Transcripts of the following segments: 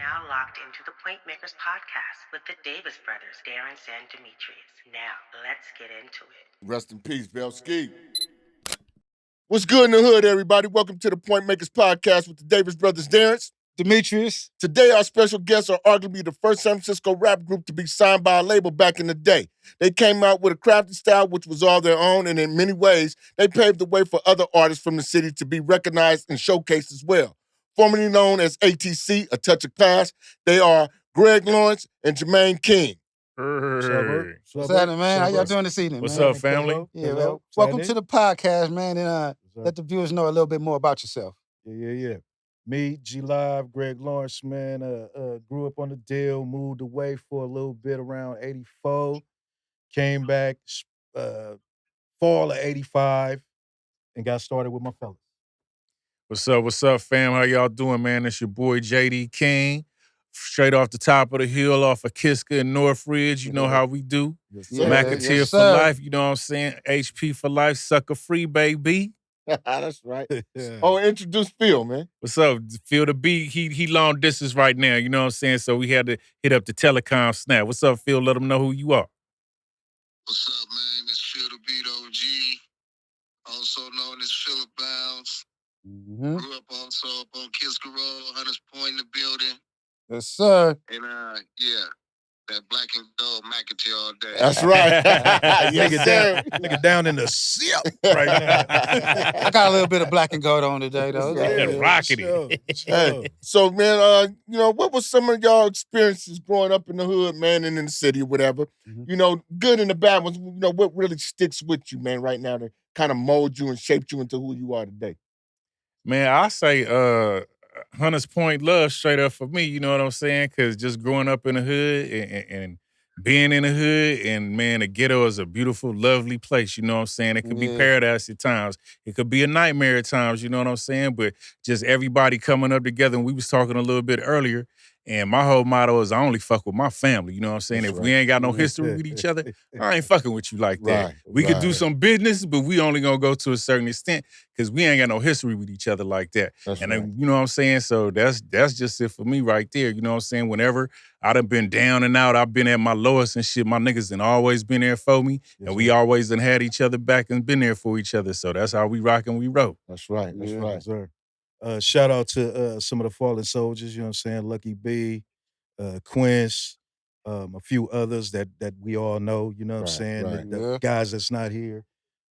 now locked into the Point Makers podcast with the Davis brothers, Darren and Demetrius. Now, let's get into it. Rest in peace, Belski. What's good in the hood, everybody? Welcome to the Point Makers podcast with the Davis brothers, Darren. Demetrius. Today, our special guests are arguably the first San Francisco rap group to be signed by a label back in the day. They came out with a crafty style which was all their own, and in many ways, they paved the way for other artists from the city to be recognized and showcased as well. Formerly known as A.T.C, A Touch of Class, they are Greg Lawrence and Jermaine King. What's happening, man? How y'all doing this evening, What's man? up, family? Yeah, well, welcome to the podcast, man, and let the viewers know a little bit more about yourself. Yeah. Me, G Live, Greg Lawrence, man, grew up on the deal, moved away for a little bit around 84, came back fall of 85, and got started with my fellas. What's up, fam? How y'all doing, man? It's your boy JD King, straight off the top of the hill, off of Kiska and Northridge. You know how we do. Yes, Yeah, McAteer yes, for sir. life, you know what I'm saying? HP for life, sucker free, baby. That's right. Oh, introduce Phil, man. What's up? Phil the B, he long distance right now, you know what I'm saying? So we had to hit up the telecom snap. What's up, Phil? Let them know who you are. What's up, man? This Phil the Beat OG, also known as Philip Bounds. Mm-hmm. Grew up also up on Kiska Road, Hunters Point in the building. Yes, sir. And yeah, that black and gold McAteer all day. That's right. Yes, sir. Nigga down in the sip right now. I got a little bit of black and gold on today, though. Yeah, rockety. Hey, so man, what was some of y'all experiences growing up in the hood, man, and in the city or whatever? Mhm. You know, good and the bad ones. You know, what really sticks with you, man, right now to kind of mold you and shaped you into who you are today? Man, I say Hunters Point love straight up for me, you know what I'm saying? Because just growing up in the hood and being in the hood, and man, the ghetto is a beautiful, lovely place, you know what I'm saying? It could be Yeah. paradise at times. It could be a nightmare at times, you know what I'm saying? But just everybody coming up together, and we was talking a little bit earlier, and my whole motto is I only fuck with my family, you know what I'm saying? That's If we right. ain't got no history with each other, I ain't fucking with you like that. Right, We could do right. some business, but we only gonna go to a certain extent because we ain't got no history with each other like that. That's And right. you know what I'm saying? So that's just it for me right there. You know what I'm saying? Whenever I done been down and out, I've been at my lowest and shit. My niggas done always been there for me. Yes, and we sir. always done had each other back and been there for each other. So that's how we rock and we roll. That's right. That's Yeah. right. Sir. Shout out to some of the fallen soldiers, you know what I'm saying? Lucky B, Quince, a few others that we all know, you know what I'm Right, saying? right. The Yeah. guys that's not here.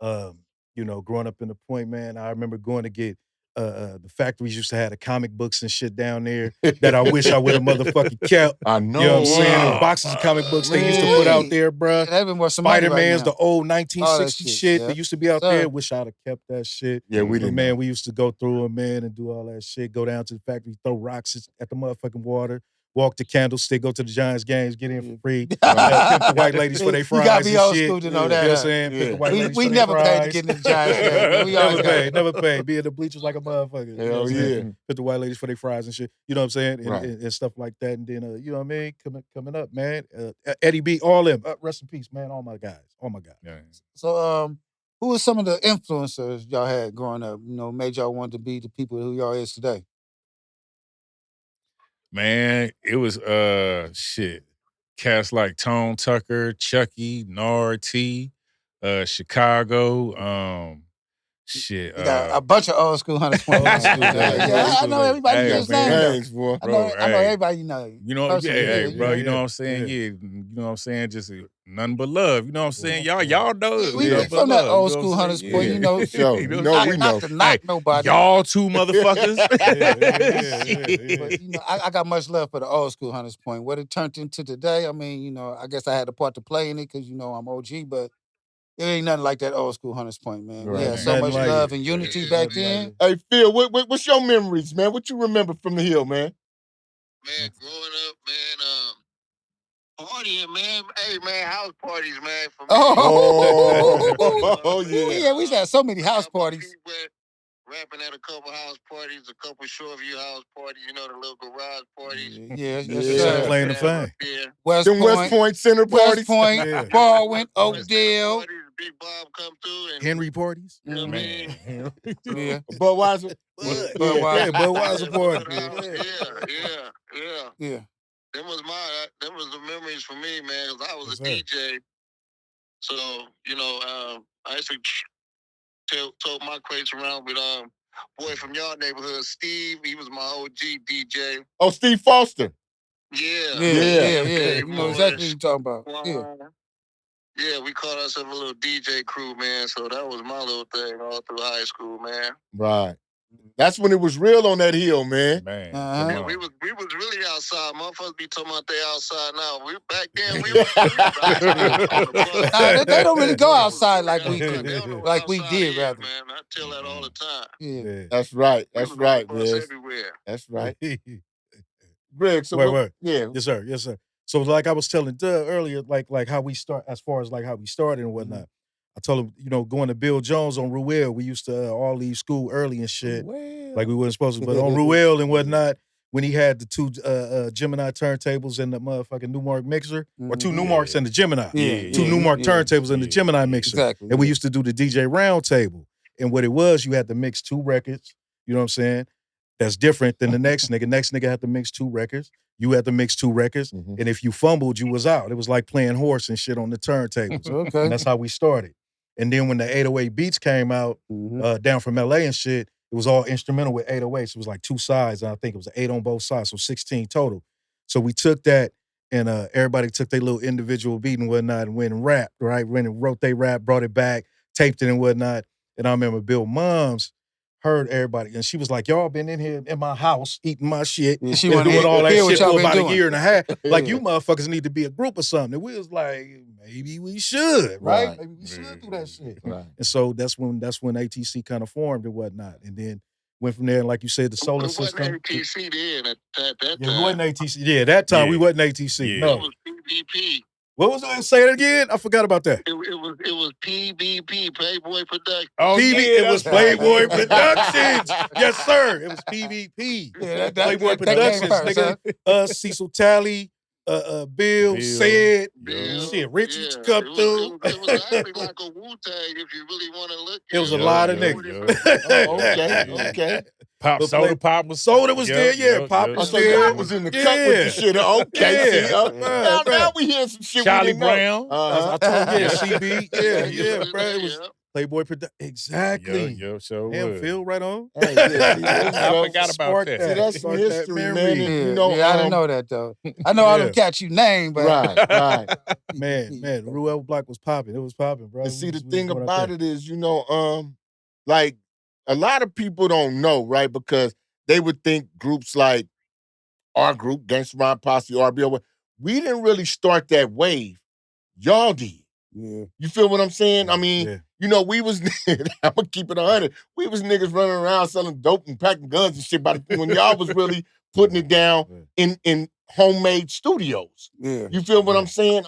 You know, growing up in the Point, man, I remember going to get the factories used to have the comic books and shit down there that I wish I would have motherfucking kept. I know. You know what I'm saying? Wow. The boxes of comic books they used to put out there, bruh. They've been worth some money right Spider-Man's, now. the old 1960 shit, shit yeah. that used to be out Sir. there. Wish I'd have kept that shit. Yeah, we But didn't. man, know. we used to go through them, man, and do all that shit. Go down to the factory, throw rocks at the motherfucking water. Walk to Candlestick, go to the Giants games, get in for free. Pimp the white ladies for their fries. You gotta be and old shit. school to know You that. know what I'm huh? saying? Pimp the white We, ladies we for never their paid to fries. get in the Giants game. Man. We always Never paid. Be in the bleachers like a motherfucker. You know Hell what I'm yeah. saying? Put the white ladies for their fries and shit. You know what I'm saying? And, Right. and stuff like that. And then, you know what I mean? Coming up, man. Eddie B, all them. Rest in peace, man. All my guys. Yeah. So, who were some of the influencers y'all had growing up? You know, made y'all want to be the people who y'all is today? Man, it was shit. Cats like Tone Tucker, Chucky, Nard T, Chicago, shit. You got a bunch of old school Hunters Point. Old school, yeah, I know everybody Hey, you just named. though. Names, boy. I know Bro, everybody you know. You know, Personally, hey, yeah, bro, yeah. you know what I'm saying? Yeah. Yeah, you know what I'm saying? Just nothing but love. You know what I'm saying? Y'all know it. We Nothing but from that love, old you know school what I'm Hunters saying? Point, Yeah. you know. For sure. You You know know what I'm we saying? Not know. to knock Hey, nobody. Y'all two motherfuckers. But you know, I got much love for the old school Hunters Point. What it turned into today, I mean, you know, I guess I had a part to play in it because you know I'm OG, but it ain't nothing like that old school Hunters Point, man. We Right. had so Nothing much like love it. and unity Yeah, back man. then. Hey, Phil, what's your memories, man? What you remember from the hill, man? Man, growing up, man, partying, man. Hey, man, house parties, man, for me. Oh, yeah. Yeah, we used to have so many house parties. Rapping at a couple house parties, a couple Shoreview house parties, you know, the little garage parties. Yeah, yes, Yeah. sir. Playing the fame. Yeah. West Them West Point, Point Center parties. Yeah. Baldwin, Oakdale. Big Bob come through and Henry parties. you know what I mean? Yeah. Budweiser. Budweiser. Yeah, Budweiser party. Yeah. Yeah. Them was the memories for me, man. Cause I was Yes, a sir. DJ, so I used to tote my crates around with boy from y'all neighborhood, Steve. He was my OG DJ. Oh, Steve Foster. Yeah, Yeah. You know exactly what you're talking about. Yeah. Yeah, we called ourselves a little DJ crew, man. So that was my little thing all through high school, man. Right. That's when it was real on that hill, man. Man, Uh-huh. Yeah, we was really outside. Motherfuckers be talking about they outside now. Back then we was outside on the bus. Nah, they don't really go We was outside really like we outside. do, They don't know what like we outside did, is, rather. man. I tell that all the time. Yeah. That's right. We That's was on the right, bus man. everywhere. That's right. Greg, so Wait. yeah. Yes, sir. Yes, sir. So like I was telling Doug earlier, like how we start, as far as like how we started and whatnot. I told him, going to Bill Jones on Ruel, we used to all leave school early and shit. Like we weren't supposed to, but on Ruel and whatnot, when he had the two Gemini turntables and the motherfucking Newmark mixer, or two Newmarks and the Gemini. Two Newmark turntables and the Gemini mixer. Exactly. And we used to do the DJ round table. And what it was, you had to mix two records, you know what I'm saying? That's different than the next nigga. Next nigga had to mix two records. You had to mix two records. And if you fumbled, you was out. It was like playing horse and shit on the turntables. Okay. And that's how we started. And then when the 808 beats came out, down from LA and shit, it was all instrumental with 808s. It was like two sides. And I think it was an 8 on both sides, so 16 total. So we took that and everybody took their little individual beat and whatnot and went and rapped, right? Went and wrote their rap, brought it back, taped it and whatnot. And I remember Bill Moms heard everybody, and she was like, "Y'all been in here in my house eating my shit, Yeah, she and wanna doing all that hear what shit y'all for been about doing. a year and a half. Like Yeah. you motherfuckers need to be a group or something." And we was like, maybe we should, right? Maybe we should do that shit. Right. And so that's when A.T.C. kind of formed and whatnot, and then went from there. Like you said, the solar It wasn't system. A.T.C. then at that time. Yeah, we wasn't A.T.C. Yeah, that time we Yeah. wasn't A.T.C. Yeah. No. It was PVP. What was I say it again? I forgot about that. It was PVP, Playboy Production. Oh, PV, yeah, it was that's right. Playboy Productions. Yes, sir. It was PVP. Yeah, Playboy that came Productions, first, nigga. Us, Cecil Talley, Bill, said, Bill, shit, Rich used to yeah. come through. It was actually like a Wu-Tang if you really want to look at it. It was a lot of Yeah, niggas. yeah. Okay. Pop, But soda pop was Soda was there, yeah. Pop Oh, was so there. y'all was in the cut with the shit. Okay, see, Yeah, now we hearing some shit Charlie we didn't know. Brown. Uh-huh. I told you, Yeah. CB, yeah, bro. It was Yeah. Playboy Production. Exactly. Yo, so Damn, was. Phil, right on. Hey, yeah, see, I forgot about Spark that. See, that's some Spark that history, man. memory. And, Yeah, you know, I didn't know that though. I know all them Yeah. cats you name, but right. Man, Ruel Block was popping. It was popping, bro. And see, the thing about it is, like a lot of people don't know, right? Because they would think groups like our group, Gangsta Rhyme Posse, RBO, we didn't really start that wave. Y'all did. yeah. You feel what I'm saying? I mean, yeah. we was, I'm gonna keep it 100. We was niggas running around selling dope and packing guns and shit when y'all was really putting it down in homemade studios. Yeah. You feel what I'm saying?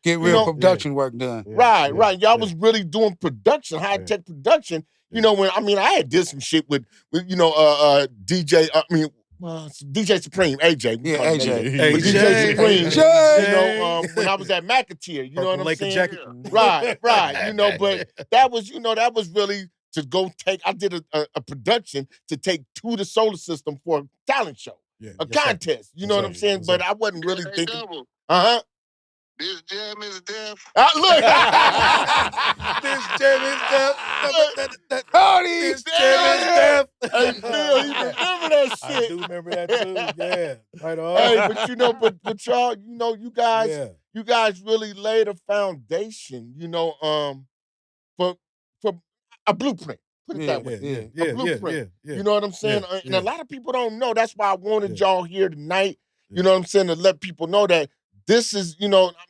Get real production work done. Right. Y'all was really doing production, high-tech production. When I had did some shit with DJ, DJ Supreme, AJ. We Yeah, call him AJ. But DJ Supreme, AJ. when I was at McAteer, you know what I'm Lake of saying? Jacket. Right. But that was really to go I did a production to take to the solar system for a talent show, a contest. You know what I'm saying? But I wasn't really thinking. Uh-huh. This jam is deaf. Look. This jam is deaf. Cody! This jam is deaf. Hey, Phil, you remember that shit? I do remember that too. Yeah. Right on. Hey, but y'all, you guys really laid a foundation, for a blueprint. Put it that way. A blueprint. You know what I'm saying? And a lot of people don't know. That's why I wanted y'all here tonight. You know what I'm saying? To let people know that this is,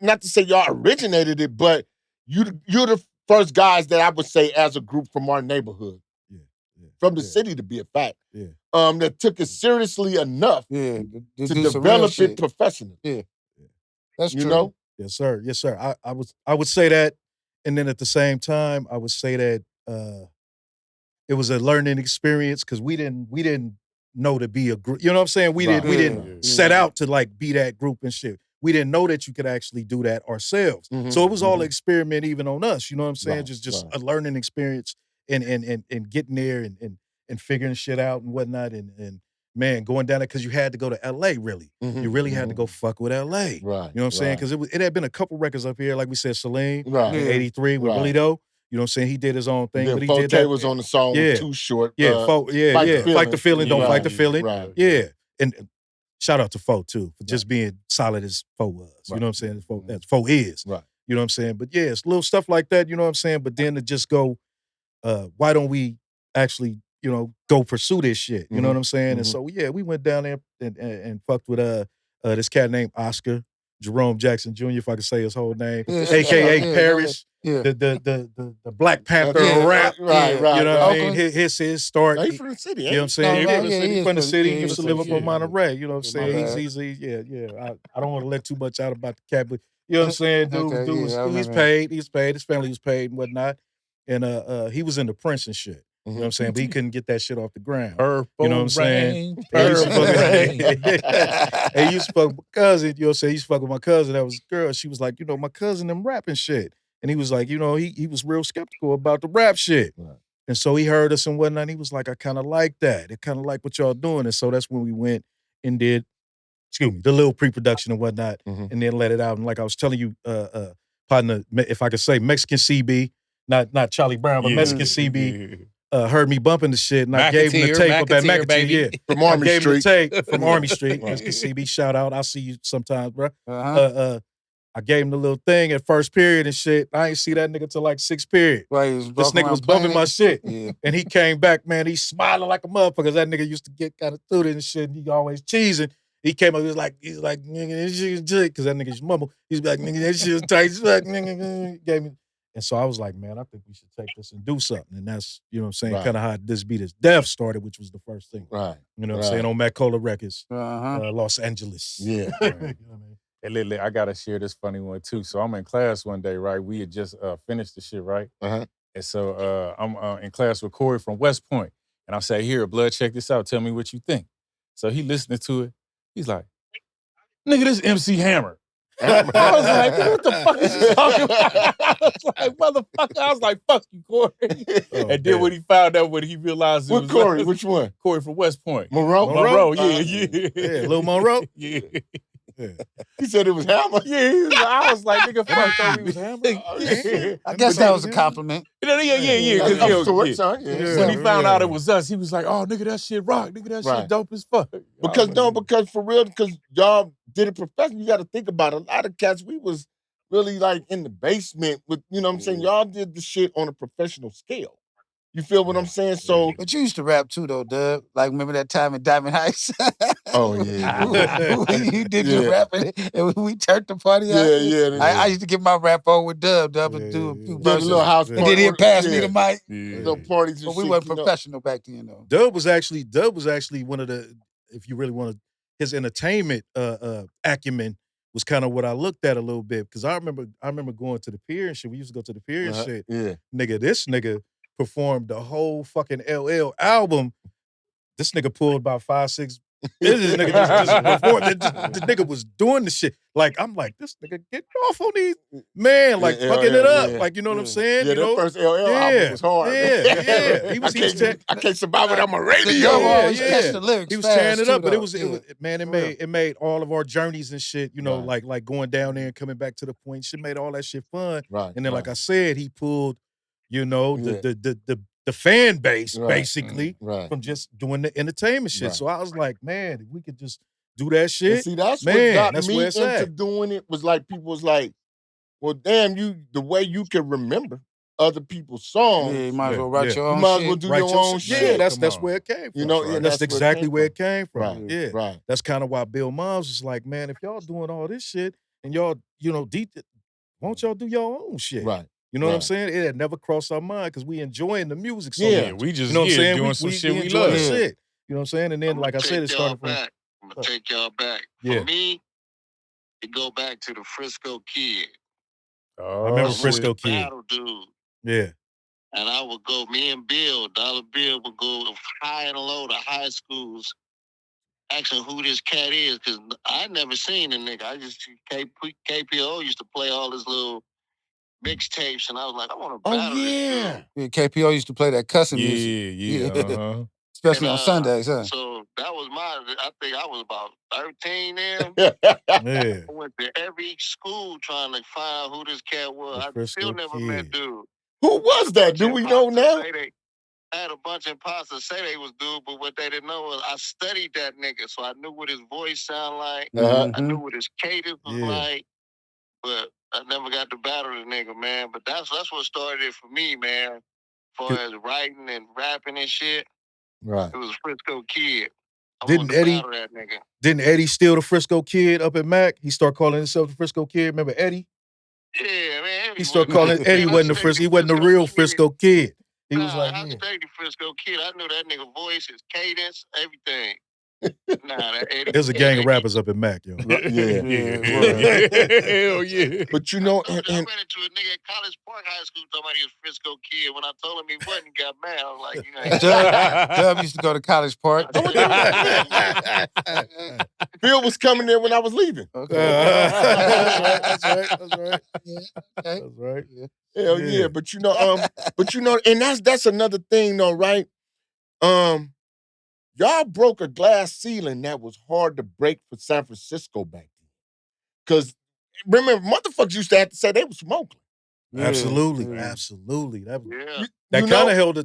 not to say y'all originated it, but you're the first guys that I would say as a group from our neighborhood, from the city to be a fact, that took it seriously enough to to do some real develop shit. it professionally. Yeah. That's You true. know? Yes, sir. Yes, sir. I would say that, and then at the same time, I would say that it was a learning experience because we didn't know to be a group. You know what I'm saying? We didn't set out to like be that group and shit. We didn't know that you could actually do that ourselves. So it was all an experiment even on us. You know what I'm saying? Just a learning experience and getting there and figuring shit out and whatnot and man, going down there because you had to go to L.A. Really, you really had to go fuck with L.A. Right. You know what I'm saying? Because it had been a couple records up here, like we said, Celine Right. in '83 with Willie Doe. You know what I'm saying? He did his own thing, Then but he 4K did that. was on the song with Too Short. Fight the feeling, don't fight the feeling. Right. Yeah, and shout out to Fo too for just being solid as Fo was. You know what I'm saying? That's Fo is. Right. You know what I'm saying? But yeah, it's little stuff like that. You know what I'm saying? But then to just go, why don't we actually, go pursue this shit? You know what I'm saying? And so yeah, we went down there and fucked with this cat named Oscar Jerome Jackson Jr. If I could say his whole name, aka Paris. Yeah. The Black Panther of rap. Right. You know what I mean? Oakland. His start. He's from the city, You know what I'm saying? No, He from the city. He used to live up on yeah. Monterey. You know what I'm saying? bad. He's I don't want to let too much out about the cat, but you know what I'm saying? Dude, Okay, dude, yeah, I he's remember. paid. He's paid. His family was paid and whatnot. And he was into Prince and shit. You know what I'm saying? But he couldn't get that shit off the ground. Purple You know what I'm saying? rain, And he used to purple rain. and he used to fuck with my cousin. You know what I'm saying? He used to fuck with my cousin. That was a girl. She was like, my cousin them rapping shit. And he was like, he was real skeptical about the rap shit. Right. And so he heard us and whatnot. And he was like, I kind of like that. I kind of like what y'all doing. And so that's when we went and did, the little pre-production and whatnot, and then let it out. And like I was telling you, partner, if I could say, Mexican CB, not Charlie Brown, but Mexican CB, heard me bumping the shit, and I gave him the tape up at McAteer, McAteer, baby. From I Army gave him the Street. tape from Army Street. Right. Mexican CB, shout out. I'll see you sometimes, bro. Uh-huh. I gave him the little thing at first period and shit. I ain't see that nigga till like 6th period. Right, he was This walking nigga was around bumping playing my it. shit. Yeah. And he came back, man, he's smiling like a motherfucker. That nigga used to get kind of through it and shit. And he always cheesing. He came up, he's like, nigga, this shit is good. Cause that nigga just mumble. He's like, nigga, that shit is tight as fuck. Nigga, gave me. And so I was like, man, I think we should take this and do something. And that's, you know what I'm saying, Right. kind of how This Beat Is Death started, which was the first thing. Right. You know what I'm saying, on Matt Cola Records, Uh-huh. Los Angeles. Yeah. You know what I mean? Hey, Lily, I gotta share this funny one too. So I'm in class one day, right? We had just finished the shit, right? Uh-huh. And so I'm in class with Corey from West Point, and I say, "Here, blood, check this out. Tell me what you think." So he listening to it. He's like, "Nigga, this MC Hammer." I was like, "What the fuck is he talking about?" I was like, "Motherfucker!" I was like, "Fuck you, Corey." And then when he found out, when he realized it What was Corey? Which one? Corey from West Point, Monroe? yeah, Lil Monroe. yeah. He said it was Hammer. Yeah, I was like, nigga, fuck thought he was you. Hammer? Yeah. I guess that was a compliment. Yeah. Of 'Cause, sorts, yeah. son. Yeah. When he found out it was us, he was like, "Oh, nigga, that shit rock. Nigga, that Right. shit dope as fuck." Because for real, because y'all did it professionally, you got to think about it. A lot of cats, we was really like in the basement with, you know what I'm saying? Y'all did the shit on a professional scale. You feel what I'm saying? So, But you used to rap too, though, Dub. Like, remember that time in Diamond Heights? oh yeah. You did your Yeah. rapping, and we turned the party out. Yeah. I used to get my rap on with Dub. Dub would do a few Did a verses. little house And then he'd party. pass me the mic. Little parties and But we shit, weren't you know. professional back then, though. Dub was actually one of the, if you really want to, his entertainment acumen was kind of what I looked at a little bit, because I remember going to the pier and shit. We used to go to the pier and shit. Yeah. Nigga, this nigga performed the whole fucking LL album. This nigga pulled about 5, 6. This nigga just performed. The nigga was doing the shit. Like, I'm like, this nigga getting off on these, man, like fucking it up. yeah. Like, you know what I'm saying? Yeah, you know? that first LL album was hard. Yeah. I can't survive without my radio. Dub always catch the lyrics He was fast, tearing it up, too, but it though. was, Yeah. man, For real. it made all of our journeys and shit, you know, Right. like going down there and coming back to the point. Shit made all that shit fun. Right. And then, like right. I said, he pulled, you know, Yeah. the fan base, Right. basically, Right. from just doing the entertainment shit. Right. So I was like, man, if we could just do that And shit. see, that's Man, what got that's me where it's into at. doing it, was like, people was like, well, damn, the way you can remember other people's songs, Yeah, you might as well Yeah, write yeah. your you own might as shit. well do Right, your own yeah, shit. that's Come where it came from. You know, and yeah, that's that's where it exactly came where it from. came from. Right. Yeah. Right. That's kind of why Bill Moms was like, man, if y'all doing all this shit and y'all, you know, won't y'all do your own shit? Right. You know what I'm Right. saying? It had never crossed our mind because we enjoying the music so Yeah. much. we just You know what I'm saying? doing some shit we enjoy the love. shit. You know what I'm saying? And then, I'm like I gonna said, it take y'all started from. back. I'm gonna take y'all back. Yeah. For me, it go back to the Frisco Kid. Oh, I remember I was Frisco a Kid. battle dude. Yeah. And I would go, me and Bill, Dollar Bill would go high and low to high schools asking who this cat is, because I never seen the nigga. I just, KPO used to play all his little mixtapes, and I was like, I want to Oh, battle this yeah. dude. Yeah, KPO used to play that cussing yeah, music. yeah. Uh-huh. Especially on Sundays, huh? So that was I think I was about 13 then. Yeah. I went to every school trying to find out who this cat was. The I Frisco still never met Kid. dude. Who was that? Do we know now? I had a bunch of imposters say they was dude, but what they didn't know was I studied that nigga, so I knew what his voice sounded like. I knew what his cadence was like, but I never got to battle the nigga, man. But that's what started it for me, man. As far as writing and rapping and shit, Right. it was Frisco Kid. I Didn't wanted to Eddie- battle that nigga. Didn't Eddie steal the Frisco Kid up at Mac? He started calling himself the Frisco Kid. Remember Eddie? Yeah, man. He started calling Eddie wasn't the Frisco. He wasn't the real Frisco Kid. He was like, I studied the Frisco Kid. I knew that nigga voice, his cadence, everything. That Eddie. There's a gang of rappers up at Mac, yo. Yeah. Hell yeah. But you know, I ran into a nigga at College Park High School talking about he was Frisco Kid. When I told him he wasn't, he got mad. I was like, you know. Dub used to go to College Park. Phil was coming there when I was leaving. Okay. That's right. Yeah. Okay. That's right. Yeah. Hell yeah. But you know, and that's another thing though, right? Y'all broke a glass ceiling that was hard to break for San Francisco back then. Because remember, motherfuckers used to have to say they was from Oakland. Absolutely. That Yeah. kind of held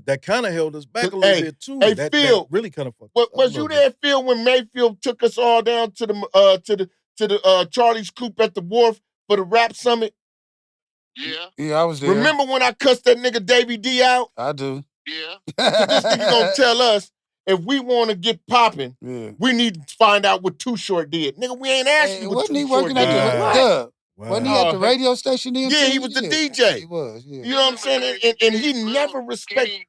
us back a little bit too. Hey, that Phil, really kind of fucked. Was you there, Phil, when Mayfield took us all down to the Charlie's Coop at the wharf for the rap summit? Yeah. Yeah, I was there. Remember when I cussed that nigga Davey D out? I do. Yeah. But this nigga gonna tell us if we want to get popping, we need to find out what Too Short did. Nigga, we ain't asking you what wasn't Too he Short working did. at the Dub? Wasn't he at the radio station then? Yeah, too? he was the DJ. He was, yeah. You know what I'm saying? And he never respected.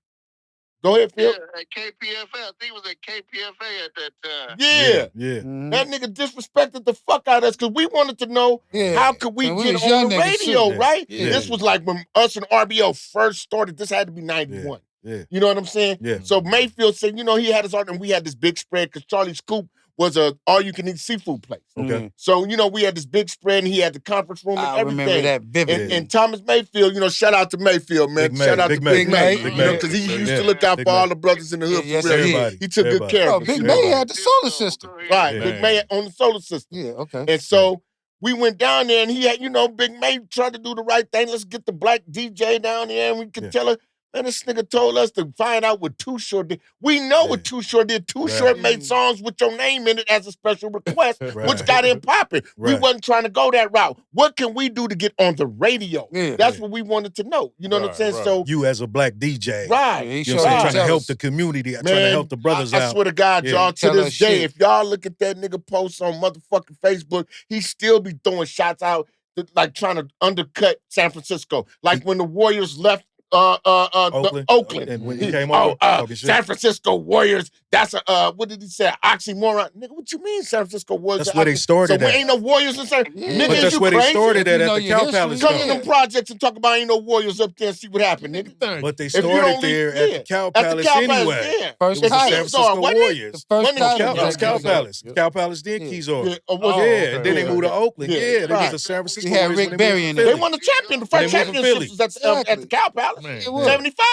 Go ahead, Phil. Yeah, at KPFA. I think he was at KPFA at that time. Yeah. Mm-hmm. That nigga disrespected the fuck out of us because we wanted to know how could we get on the radio, right? Yeah. This was like when us and RBO first started. This had to be 91. Yeah. You know what I'm saying? Yeah. So Mayfield said, you know, he had his art and we had this big spread because Charlie's Coop was a all-you-can-eat seafood place. Okay. So, you know, we had this big spread and he had the conference room and I everything. remember that vividly. And Thomas Mayfield, you know, shout out to Mayfield, man. Shout out to Big May. You know, because he used to look out for all the brothers in the hood for real. He took good care of us. Big May had the solar system. Right, Big May on the solar system. Yeah, okay. And so we went down there and he had, you know, Big May tried to do the right thing. Let's get the black DJ down there and we could tell her, man, this nigga told us to find out what Too Short did. We know what Too Short did. Too Short made songs with your name in it as a special request, which got him popping. We wasn't trying to go that route. What can we do to get on the radio? That's what we wanted to know. You know what I'm saying? So you as a black DJ. Right. You know what I'm saying? Trying to help the community, trying to help the brothers out. I swear to God, y'all, to this day, if y'all look at that nigga post on motherfucking Facebook, he still be throwing shots out, like trying to undercut San Francisco. Like when the Warriors left Oakland. And when he came over, San Francisco Warriors, that's what did he say? Oxymoron. Nigga, what you mean San Francisco Warriors? That's where they started So we ain't no Warriors in San Francisco. But that's where they started at the Cow Palace. Come to them projects and talk about ain't no Warriors up there and see what happened, nigga. But they started there at the Cow Palace anyway. First it was the San title. Francisco Warriors. The first title. It was Cow Palace. Cow Palace then Keysore. And then they moved to Oakland. Yeah, they was the San Francisco He had Warriors. Rick Barry in They there. won the champion. The first championship was at the Cow Palace. 75.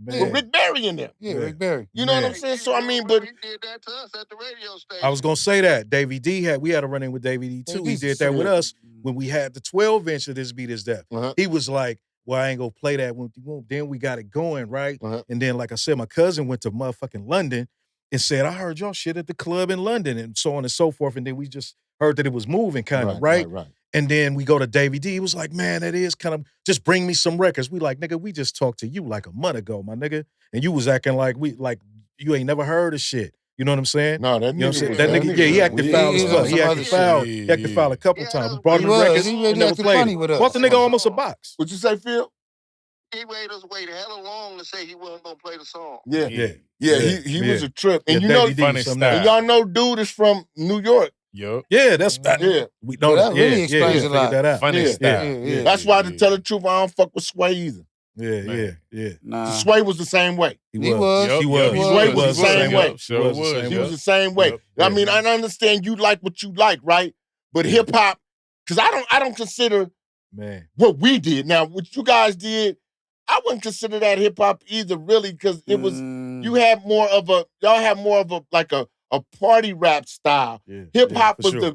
With Rick Barry in there. Yeah, Rick Barry. You know what I'm saying? So I mean, but he did that to us at the radio station. I was gonna say that Davey D we had a run in with Davey D too. He did that with us when we had the 12-inch of This Beat Is Death. He was like, well, I ain't gonna play that when then we got it going, right? And then, like I said, my cousin went to motherfucking London and said, I heard y'all shit at the club in London and so on and so forth. And then we just heard that it was moving kind of, right? And then we go to Davey D. He was like, man, that is kind of, just bring me some records. We like, nigga, we just talked to you like a month ago, my nigga. And you was acting like you ain't never heard of shit. You know what I'm saying? No, that you know what I'm saying? nigga, That nigga, he acted foul as fuck. He acted foul. He acted foul a couple times. We brought him records. He really acted funny with us. Bought the nigga almost a box. What'd you say, Phil? He made us wait hella long to say he wasn't gonna play the song. Yeah. He was a trip. And you Davey know, D was something else. and y'all know dude is from New York. Yup. Yeah, that's we know that really explains a lot. That out. Funny style. Yeah. That's why, to tell the truth, I don't fuck with Sway either. Yeah. Nah. Sway was the same way. He was. Yup, He was. yup, Sway yup, was the same yup, way. Sure was. He was the same way. Yep. I mean, I understand you like what you like, right? But hip hop, because I don't consider man what we did. Now, what you guys did, I wouldn't consider that hip hop either, really, because it was Mm. y'all had more of a like a party rap style. Yeah, Hip hop for was sure.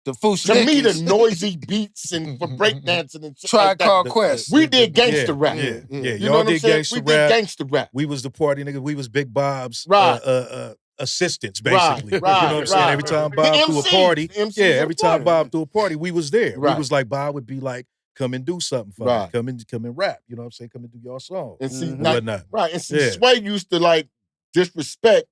The Foo to me the Snickies. noisy beats and for breakdancing and shit Tribe like that. Called Quest. We did gangster yeah, rap. Yeah, Yeah, yeah. yeah. You Y'all know what I'm did saying? gangster We did rap. gangster rap. We was the party niggas. We was Big Bob's Right. assistants, Right, basically. right, You know what I'm saying? right. Every time The Bob threw a MCs, party, the MCs yeah, of every the time party. Bob threw a party, we was there. Right. We was like, Bob would be like, come and do something for me. Right. Come and rap. You know what I'm saying? Come and do your song And see, and like, whatnot. right. And see, Yeah. Sway used to like disrespect.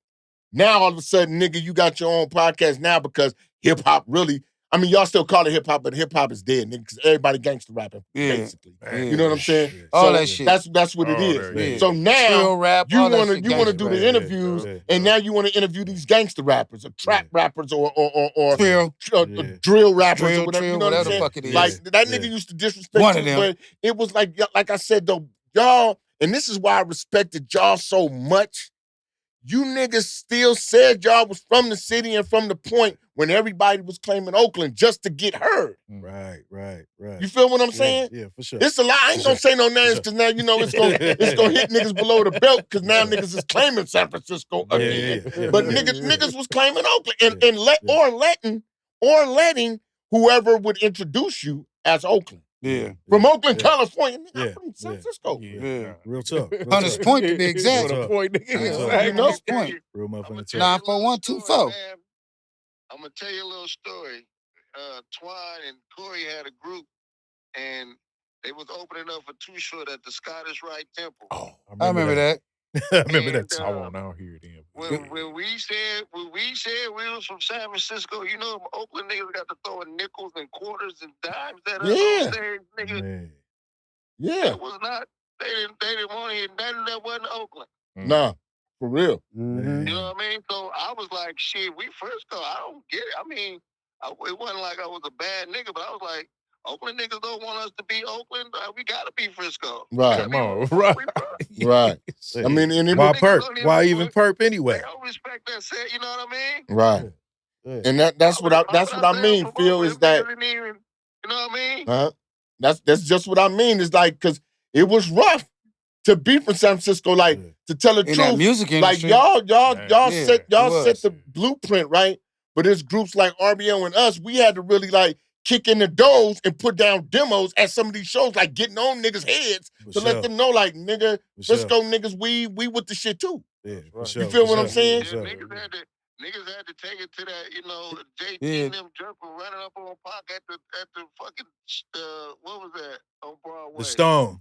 Now all of a sudden, nigga, you got your own podcast now because hip hop really. I mean, y'all still call it hip hop, but hip hop is dead, nigga. Because everybody gangster rapping, basically. You know what I'm saying? Yeah. All So that shit. that's what it All is. that, yeah. So now Trill rap, you all that wanna shit you wanna gangsta do rap. the interviews, yeah, and now you want to interview these gangster rappers, or trap rappers, or Trill. drill rappers, or Trill, whatever. You know what whatever I'm the saying? fuck it is. Like that Yeah. nigga used to disrespect One you, of them. but it was like I said though, y'all, and this is why I respected y'all so much. You niggas still said y'all was from the city and from the point when everybody was claiming Oakland just to get heard. Right. You feel what I'm saying? Yeah, for sure. It's a lot. I ain't gonna say no names because now you know it's gonna hit niggas below the belt because now niggas is claiming San Francisco again. Yeah. But Yeah. niggas was claiming Oakland and letting whoever would introduce you as Oakland. Yeah. From Oakland, California. Nigga, Yeah. I'm from San Francisco. Yeah. Real talk. Hunters Point to be exact. Real talk. point, nigga. Real talk. Exactly. You know? Point. Real I'ma motherfucking tell talk. you a little 94124. story, man. I'm gonna tell you a little story. Twine and Corey had a group, and they was opening up for Too Short at the Scottish Rite Temple. Oh, I remember that. I remember that. And, I want out here then. when we said we was from San Francisco, you know, Oakland niggas got to throw nickels and quarters and dimes at us Yeah. on stage, nigga. Man. Yeah. That was not. They didn't want to hear nothing that wasn't Oakland. Nah, for real. Mm-hmm. You know what I mean? So I was like, shit, we Frisco. I don't get it. I mean, it wasn't like I was a bad nigga, but I was like, Oakland niggas don't want us to be Oakland. We gotta be Frisco. Right. Come on, right. Right. I mean, and it Why was, perp? Why even perp anyway? They don't respect that shit, you know what I mean? right. Yeah. And that's what I mean, Phil, is that you know what I mean? that's just what I mean. Is like, cause it was rough to be from San Francisco, like to tell the In truth. that music Like industry. y'all Yeah, set it was. the blueprint, right? But there's groups like RBO and us, we had to really like kick in the doors and put down demos at some of these shows, like getting on niggas' heads to let them know, like, nigga, Frisco niggas, we with the shit too. Yeah, for You feel what I'm saying? Yeah, niggas had to take it to that, you know, JT Yeah. and them jumping, running up on Pac at the fucking, what was that on Broadway? The Stone.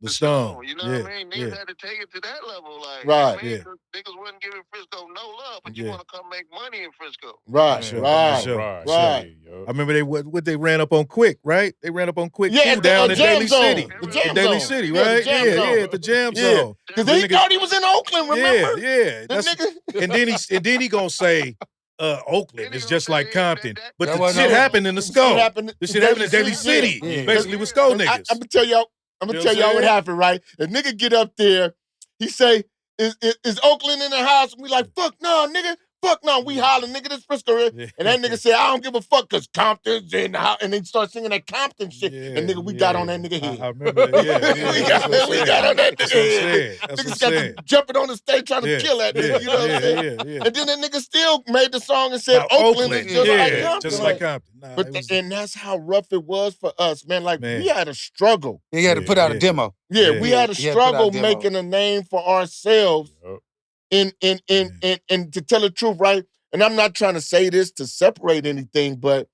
The Stone. You know what I mean? Niggas had to take it to that level. Like, right. I mean, niggas wasn't giving Frisco no love, but you want to come make money in Frisco. Right, Sure. right. I remember they ran up on Quick, right? They ran up on Quick Yeah, too, at the, down in Jam Daly Zone. City. The Jam Daly Zone. City, Yeah, the right? Jam Zone. At the Jam Zone. Because he thought he was in Oakland, remember? Yeah. The nigga. And then he gonna say Oakland is just like Compton. But That the wasn't shit Oakland. happened in the Scope. The shit happened in Daly City. Yeah. Basically with Scope niggas. I'm gonna tell y'all. I'm gonna tell y'all what happened, right? The nigga get up there, he say, is Oakland in the house? And we like, fuck no, nigga. Fuck no. We hollering, nigga, this Frisco. And that nigga said, I don't give a fuck, cause Compton's in the house. And they start singing that Compton shit. And nigga, we got on that nigga head. I remember that. we got on that nigga head. That's Niggas got to jumping on the stage trying to kill that nigga. You know what I'm saying? And then that nigga still made the song and said, Now, Oakland is just like Compton. Just like Compton. Nah, and that's how rough it was for us, man. Like, we had a struggle. He had to put out a demo. Yeah, we had a struggle making a name for ourselves. And to tell the truth, right? And I'm not trying to say this to separate anything, but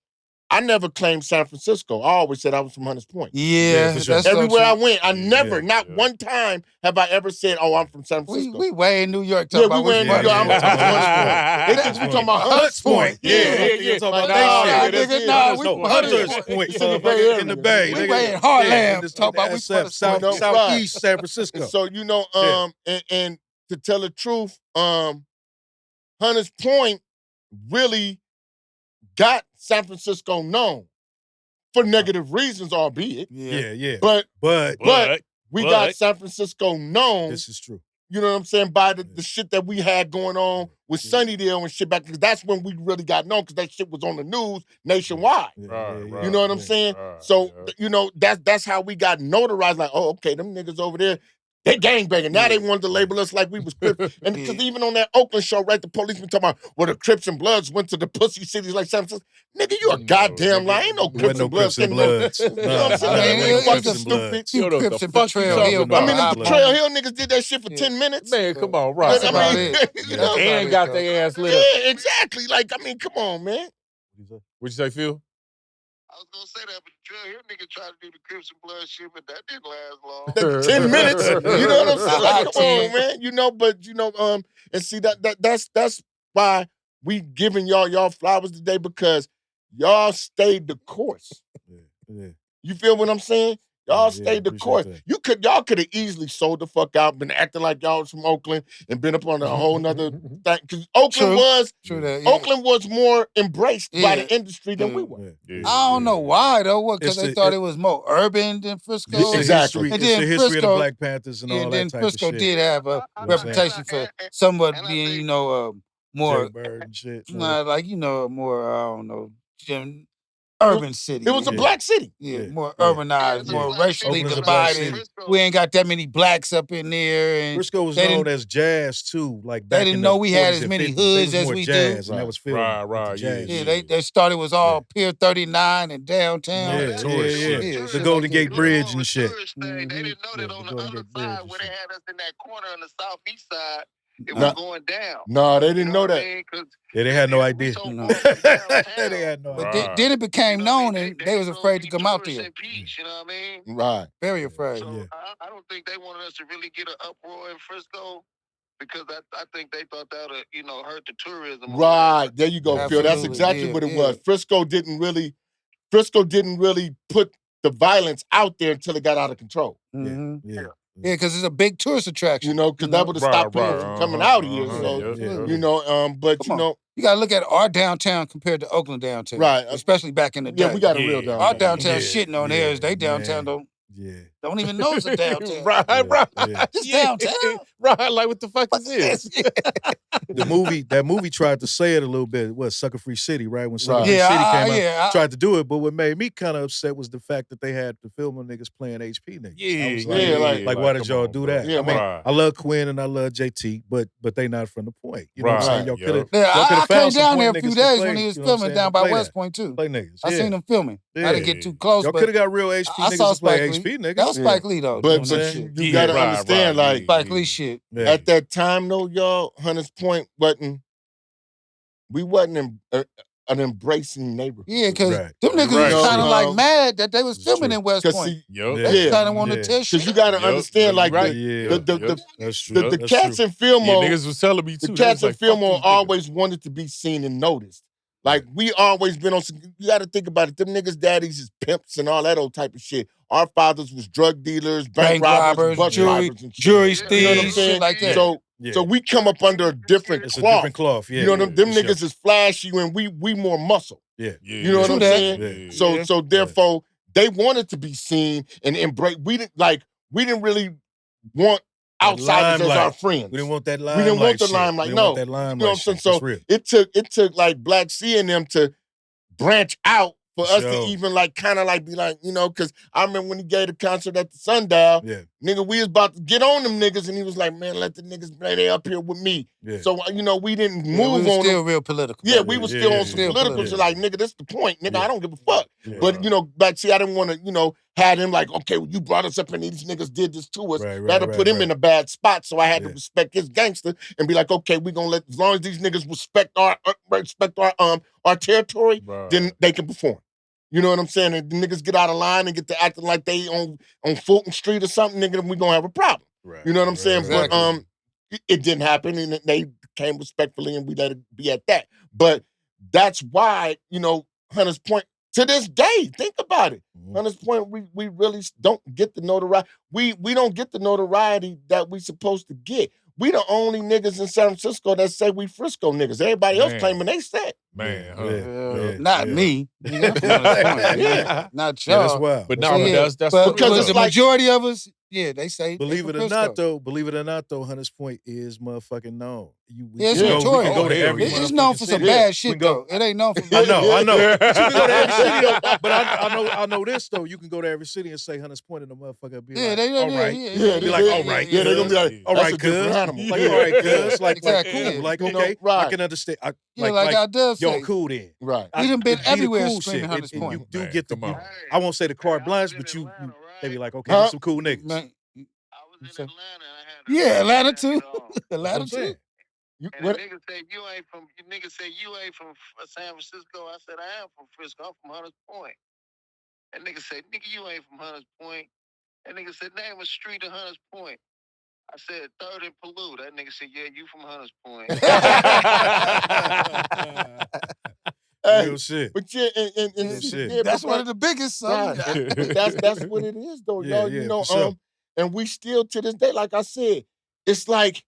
I never claimed San Francisco. I always said I was from Hunters Point. Yeah, for sure. that's Everywhere I so went, I never, not one time have I ever said, oh, I'm from San Francisco. We way in New York Yeah, talking we about went in New York. I'm talking about Hunters Point. They think we talking about Hunters Point. Yeah. Talking about Nah, that shit. nigga, nah, we from Hunters Hunters Point. It's in the Bay Area. In the Bay. We way in Heartland. Talking about we SF, from the Southeast San Francisco. And so, you know, and to tell the truth, Hunters Point really got San Francisco known for negative reasons, albeit. Yeah. But But we got San Francisco known this is true. you know what I'm saying, by the shit that we had going on with Sunnydale and shit back, because that's when we really got known, because that shit was on the news nationwide. Right. You know what I'm saying? Right, So, yeah. you know, that's how we got notarized. Like, oh, okay, them niggas over there, they gangbanging. Now they wanted to label us like we was Crips. And because even on that Oakland show, right, the police been talking about, well, the Crips and Bloods went to the pussy cities like San Francisco. Nigga, you a goddamn lie. Ain't no There Crips wasn't no and Bloods. Crips and Can't even- Bloods. You know what I'm saying? I Nigga, mean, we it's fucking just stupid. few You know what Crips the in fuck you Betrayal talking Hill. about. I mean, them hot Betrayal moment. Hill niggas did that shit for 10 minutes. Man, come on, That's right. about I mean, it. you That's know? about And it, got though. their ass lit up. Yeah, exactly. Like, I mean, come on, man. What'd you say, Phil? I was gonna say that, but Trail Hill nigga tried to do the Crips and Blood shit, but that didn't last long. That 10 minutes. You know what I'm saying? A Like, hot come 10. on, man. You know, but you know, and see that's why we giving y'all flowers today, because y'all stayed the course. Yeah. You feel what I'm saying? Y'all stayed the appreciate course. that. Y'all could have easily sold the fuck out, been acting like y'all was from Oakland, and been up on a whole nother thing. Because Oakland was more embraced by the industry than we were. I don't know why though. Because they thought it was more urban than Frisco. It's the Exactly. history. And It's then the history of the Frisco- Black Panthers and all and that then type Frisco of shit. did have a reputation for somewhat being, you know, more Jay Bird and shit. like, you know, more I don't know, urban city. It was a black city. More urbanized, more racially Oakland's a black divided. city. We ain't got that many blacks up in there. And Frisco was they known didn't- as jazz too. Like They back didn't in know the we had 40s as and many 50s. hoods They was as more we jazz, do. and that was filmed Right, with the right, jazz. Yeah, they started was all Pier 39 and downtown. Yeah. The shit Golden like Gate that. Bridge and shit. They didn't know that on the Golden other Gate Bridge side and where they shit. had us in that corner on the southeast side, it Nah. was going down. No, they didn't know what I that. mean? 'Cause Yeah, they had no we idea. so No. far from downtown. They had no But idea. then it became known, They and they was was afraid to be come out tourists there. in peace, you know what I mean? Right. Very afraid. So I don't think they wanted us to really get an uproar in Frisco, because I think they thought that would, you know, hurt the tourism. or Right. whatever. There you go, Phil. That's Absolutely, exactly yeah, what it yeah. was. Frisco didn't really put the violence out there until it got out of control. Yeah, because it's a big tourist attraction. You know, because that would have stopped people Right, from coming out here. uh-huh, So, absolutely. you know, but Come you on. know, You got to look at our downtown compared to Oakland downtown. Right. Especially back in the day. yeah, we got a real downtown. Our downtown Yeah, shitting on theirs. They downtown don't even know it's a downtown. right. It's Yeah. downtown. Right, like what the fuck is this? That movie tried to say it a little bit. What, Sucker Free City, right? When Sucker Right. Free Yeah, City I- came out, yeah, I- tried to do it, but what made me kind of upset was the fact that they had the filmer niggas playing HP niggas. I was like, why did come y'all on, do bro. that? Yeah, I mean, right. I love Quinn and I love JT, but they not from the point. You know what I'm saying? Right. Y'all could have. Yeah, y'all coulda I came found some down there a point few niggas to days play, when he was you know what I'm filming saying, down to by play West that. Point too. Play niggas. I seen him filming. I didn't get too close, Y'all but could have got real HP I niggas saw to play Spike HP Lee. niggas. That was Spike Lee though. But doing that you, shit. you got to right, understand, right, like, Spike Lee shit. Yeah. at that time, though, y'all, Hunters Point we wasn't an embracing neighborhood. Yeah, because Right. them niggas Right. was kind No, of like mad that they was filming in West Because Point. see, Yup. They Yeah. kind of want to tell shit. because you got to understand, like, right. That's true. the That's cats true. in Fillmore, Yeah, niggas was telling me the too. They cats was in like, fuck Fillmore these niggas. always wanted to be seen and noticed. Like, we always been on some, you got to think about it. Them niggas' daddies is pimps and all that old type of shit. Our fathers was drug dealers, bank robbers, bus drivers and shit. jury You know what I'm thieves, saying? shit like that. So we come up under a different It's a cloth. different cloth. Yeah. You know, them for sure. niggas is flashy and we more muscle. Yeah. You know what True I'm that. saying? Yeah. So therefore, they wanted to be seen and embrace. We didn't really want That outsiders as our limelight. friends. We didn't want that We limelight. didn't want the shit. limelight. We didn't No, want that you know limelight. what I'm saying? Shit. That's So real. it took like Black C and them to branch out for For us sure. to even like kind of like be like, you know, because I remember when he gave the concert at the Sundial, Yeah. nigga, we was about to get on them niggas, and he was like, man, let the niggas play, they up here with me. Yeah. So, you know, we didn't Yeah, move we was on still them. real political. Yeah, back we then. was still on some Still political political. shit. Like, nigga, this the point. Nigga, Yeah. I don't give a fuck. Yeah. But, you know, Black C, I didn't want to, you know, had him like, okay, well, you brought us up and these niggas did this to us. Right, That'll put him in a bad spot. So I had to Yeah. respect his gangster and be like, okay, we gonna let, as long as these niggas respect our territory, then they can perform. You know what I'm saying? And the niggas get out of line and get to acting like they on Fulton Street or something, nigga, then we gonna have a problem. Right. You know what I'm saying? Exactly. But it didn't happen, and they came respectfully, and we let it be at that. But that's why, you know, Hunters Point, to this day, think about it. Hunters Point, we really don't get the notoriety. We don't get the notoriety that we supposed to get. We the only niggas in San Francisco that say we Frisco niggas. Everybody else claiming they said. Man, huh? Not me. Nigga, I'm from Hunters Point. Yeah. Not y'all. Yeah, that's wild. But That's no, wild. but that's but, what it because but it's the was. like- majority of us, yeah, they say Believe they it from or not, Frisco. though, Hunters Point is motherfucking known. We Yeah, it's can go, we can notorious. go to Oh, hell every yeah. It's known motherfucking for some city. bad We shit can go. though. It ain't known for I know. Yeah. But you can go to every city though. But I know this though. You can go to every city and say Hunters Point, and the motherfucker be Yeah, like, they all right. Yeah, Be like, all right, yeah, they're gonna be like, all that's right, a different cuz. animal. Like, all right, cuz. Like, Exactly, cool. yeah. Like, You know, okay, I right. can understand. Yeah, like I dove yo, say. cool then. Right. We done been Be the everywhere cool screaming shit. Hunters And you Point. do Man, get the, come on. I won't say the carte blanche, but you they be like, okay, there's some cool niggas. Man, I was in So- Atlanta and I had yeah, Atlanta too. you know, That's what Atlanta I'm too. saying. and the nigga say you ain't from. You nigga say you ain't from San Francisco. I said I am from Frisco. I'm from Hunters Point. That nigga said, nigga, you ain't from Hunters Point. That nigga said, name a street in Hunters Point. I said, 3rd and Paloux. That nigga said, yeah, you from Hunters Point. Hey, Real shit. but yeah, and Real see, shit. yeah, That's but one of the biggest, son. right. But that's what it is, though, Yeah, y'all. yeah, You know, for sure. and we still to this day, like I said, it's like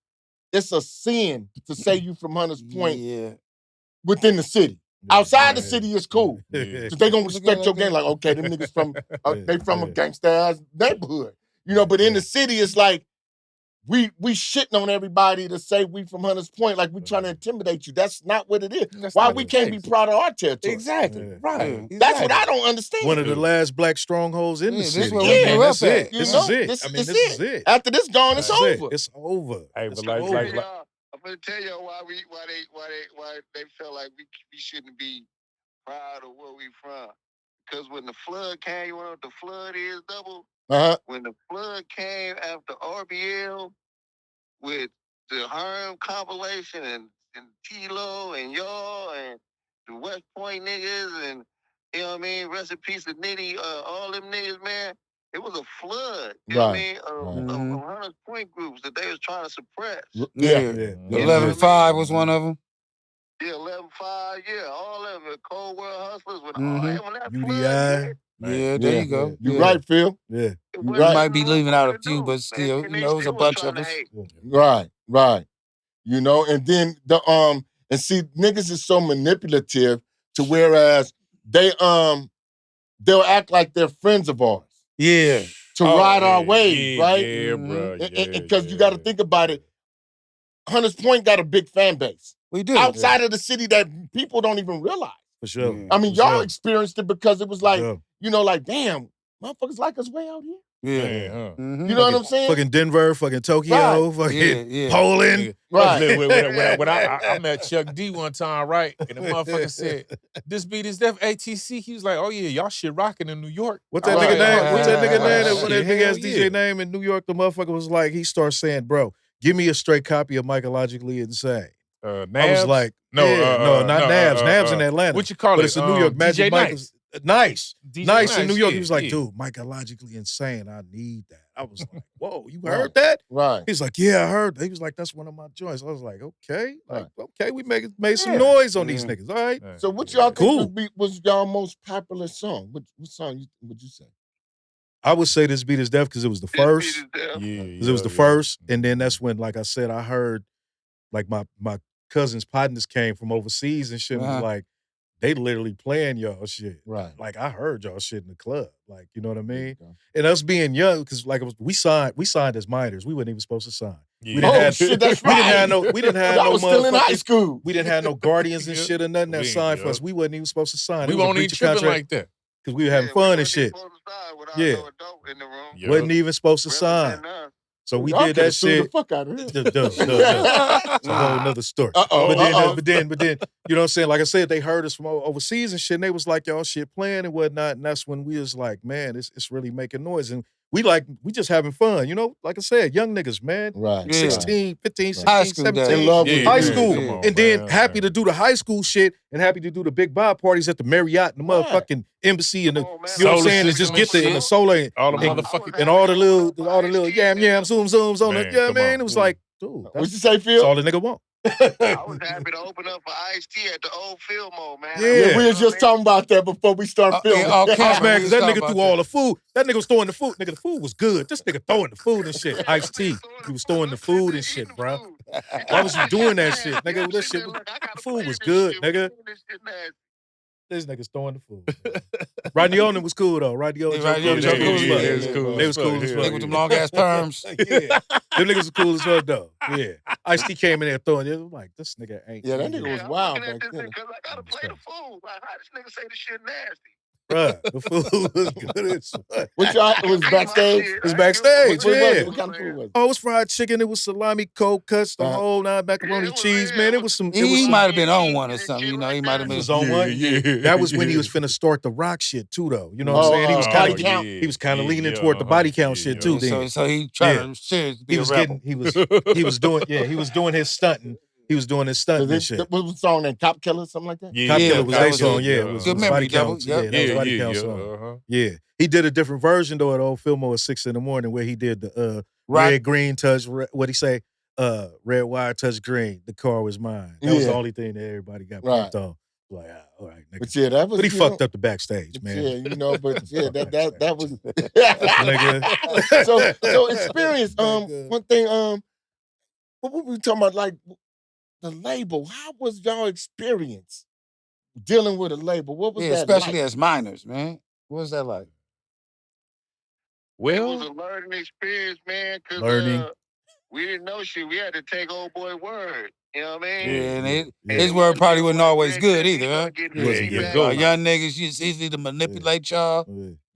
it's a sin to say you from Hunters Point Yeah. within the city. Outside the city is cool. Yeah. Cause they gonna Look respect at your it game. like Like, okay, them niggas from they from a Yeah. gangsta ass neighborhood. You know, but in the city, it's like we shitting on everybody to say we from Hunters Point, like we trying to intimidate you. That's not what it is. That's Why not we the can't be case. proud of our territory? Exactly. Yeah. Right. Yeah. That's what I don't understand. One of the last black strongholds in the Yeah, this city. where we I grew mean, that's up it. at. You This know, is it. this I mean, is this is it. After this gone, it's That's it. over. It's over. Hey, It's but like- over. like- I'm gonna tell y'all why they felt like we shouldn't be proud of where we from. Because when the flood came, you know what the flood is, double? Uh-huh. When the flood came after RBL with the Herm compilation and T-Lo and y'all and the West Point niggas and, you know what I mean, rest in peace to Nitty, all them niggas, man. It was a flood, you know what I mean, of Hunters Point groups that they was trying to suppress. Yeah. The Yeah. 11-5 was one of them. Yeah, 11-5, yeah, all of it. Cold World Hustlers, when, Mhm. when that UDI. flood hit, Yeah, there you go. You're Yeah. right, Phil. Yeah. it You wasn't right. Might be nothing leaving out a to few, do. but still, And you they know, it was a still bunch trying of to us. hate. Right. You know, and then and see, niggas is so manipulative to whereas they'll act like they're friends of ours. Yeah. To ride our wave, right? Yeah, bro. Because you got to think about it. Hunters Point got a big fan base. We do. Outside of the city that people don't even realize. For sure. Yeah. I mean, For y'all sure. experienced it because it was For like, sure. you know, like, damn, motherfuckers like us way out here. Yeah. Man, huh? Mhm. You know what I'm saying? Fucking Denver, fucking Tokyo, Right. fucking Yeah. Poland. Right. When I met Chuck D one time, right? And the motherfucker said, this beat is def A.T.C. He was like, oh yeah, y'all shit rocking in New York. What's that Right. nigga name? What's that nigga Right. name? That Shit, when that big ass hell DJ yeah. name in New York, the motherfucker was like, he starts saying, bro, give me a straight copy of Mycologically Insane. Nabs? I was like, no, not Nabs. Nabs in Atlanta. What you call but it? it's in New York. Magic DJ Michael's. Nice. DJ Nice in New York. yeah, He was like, yeah. dude, Mycologically Insane. I need that. I was like, whoa, you Right. heard that? Right. He's like, yeah, I heard. He was like, that's one of my joints. I was like, okay, Right. okay, we made some Yeah. noise on these niggas. All right. So what y'all Cool. think was y'all most popular song? What song would you say? I would say this beat is deaf because it was the first. Yeah, Because it was the first, and then that's when, like I said, I heard like my cousins' partners came from overseas and shit. And was Uh-huh. like, they literally playing y'all shit. Right. Like I heard y'all shit in the club. Like, you know what I There you mean? go. And us being young, because like we signed as minors. We wasn't even supposed to sign. Yeah. We didn't Oh have shit, that's we right. didn't have Y'all no was still in high motherfucking- school. We didn't have no guardians and Yeah. shit or nothing that We- signed for yeah. us. We wasn't even supposed to sign. We It was a won't even breach of tripping contract like that. because we were having fun and shit. Yeah. Yeah. Wasn't even supposed to sign. So we Y'all did coulda that sued shit. the fuck out of him. It's a whole nother story. Uh-oh, But then, you know what I'm saying? Like I said, they heard us from overseas and shit, and they was like, y'all shit playing and whatnot. And that's when we was like, man, it's really making noise. And we just having fun, you know? Like I said, young niggas, man. Right. Yeah. 16, 15, 16, High school 17. days. In love with Yeah, the high music. school. come on, And then man. happy to do the high school shit and happy to do the big bar parties at the Marriott and the Right. motherfucking embassy and the, Come on, man. you know what I'm Solar saying? And just system get and the and the shit. solar and, All the and, motherfucking and all the little yam zooms on Man, it. You know what come I mean? on. It was like, dude, What that's you say, that's Phil? all the nigga want. I was happy to open up for Ice-T at the old Fillmore, man. Yeah. Yeah, we was just talking about that before we start filming. yeah, okay. I was mad we because was that talking nigga about threw all the food. That nigga was throwing the food. Nigga, the food was good. This nigga throwing the food and shit. Yeah, Ice-T. He was throwing the food and shit, bro. Why was you doing that shit, nigga? That shit, the food was good, nigga. This nigga's throwing the food. Rodney Oldham was cool though. Rodney Oldham, Rodney Joe Oldham, Cool, Joe was Cool, fuck. they was cool They as was fuck. cool as Hell fuck. Nigga with them long ass perms. Yeah, them niggas was cool as fuck though. Yeah, Ice-T came in there throwing it. I'm like, this nigga ain't. Yeah, that nigga was wild back then. Because I gotta play the fool. Like, how this nigga say the shit nasty? Bruh, the food was good as fuck. What y'all, it was backstage? It was backstage, What was yeah. it? What kind of food was it? Oh, it was fried chicken. It was salami, cold cuts, the whole nine macaroni it was- cheese, yeah, man. it It was some. It He was some. might have been on one or something, you know. He might have He been. was on one. Yeah. That was when he was finna start the rock shit too, though. You know what I'm saying? He was kind body of count. he was kind of leaning toward the body count shit too. Then So he trying to seriously be he a was rebel. getting he was doing he was doing his stunting. He was doing his stunting and shit. What was the song named Cop Killer, something like that? Cop Killer was that their was song. it. Yeah, it was Good was memory, body Gabble. count. Yep. Yeah, that was body count song. Yeah, he did a different version though at old Fillmore at 6 in the morning where he did the red green touch. What he say? Red wire touch green. The car was mine. That was the only thing that everybody got pumped on. Like, all right, nigga. But yeah, that was. But he fucked up the backstage, man. Yeah, you know, but yeah, that was. nigga. So experience. One thing. What were we talking about? Like the label. How was y'all experience dealing with a label? What was that especially like? as minors, man. What was that like? It was a learning experience, man. Cause we didn't know shit. We had to take old boy word. You know what I mean? Yeah, and his word probably wasn't always good either, huh? Go. Young niggas, it's easy to manipulate y'all,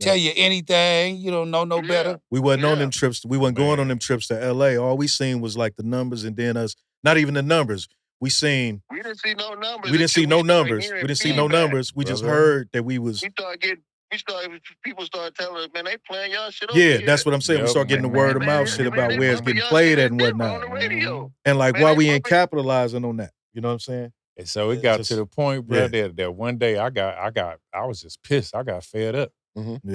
tell you anything. You don't know no better. We wasn't on them trips. We wasn't going on them trips to L.A. All we seen was like the numbers and then us. Not even the numbers. We didn't see no numbers. We didn't see no numbers. We just heard that we was. People started telling us, man, they playing y'all shit over Yeah, here. that's what I'm saying. We start getting the word of mouth shit about where it's getting played at and whatnot. And like, why we ain't capitalizing on that? You know what I'm saying? And so it got to the point, bro, that one day I was just pissed. I got fed up.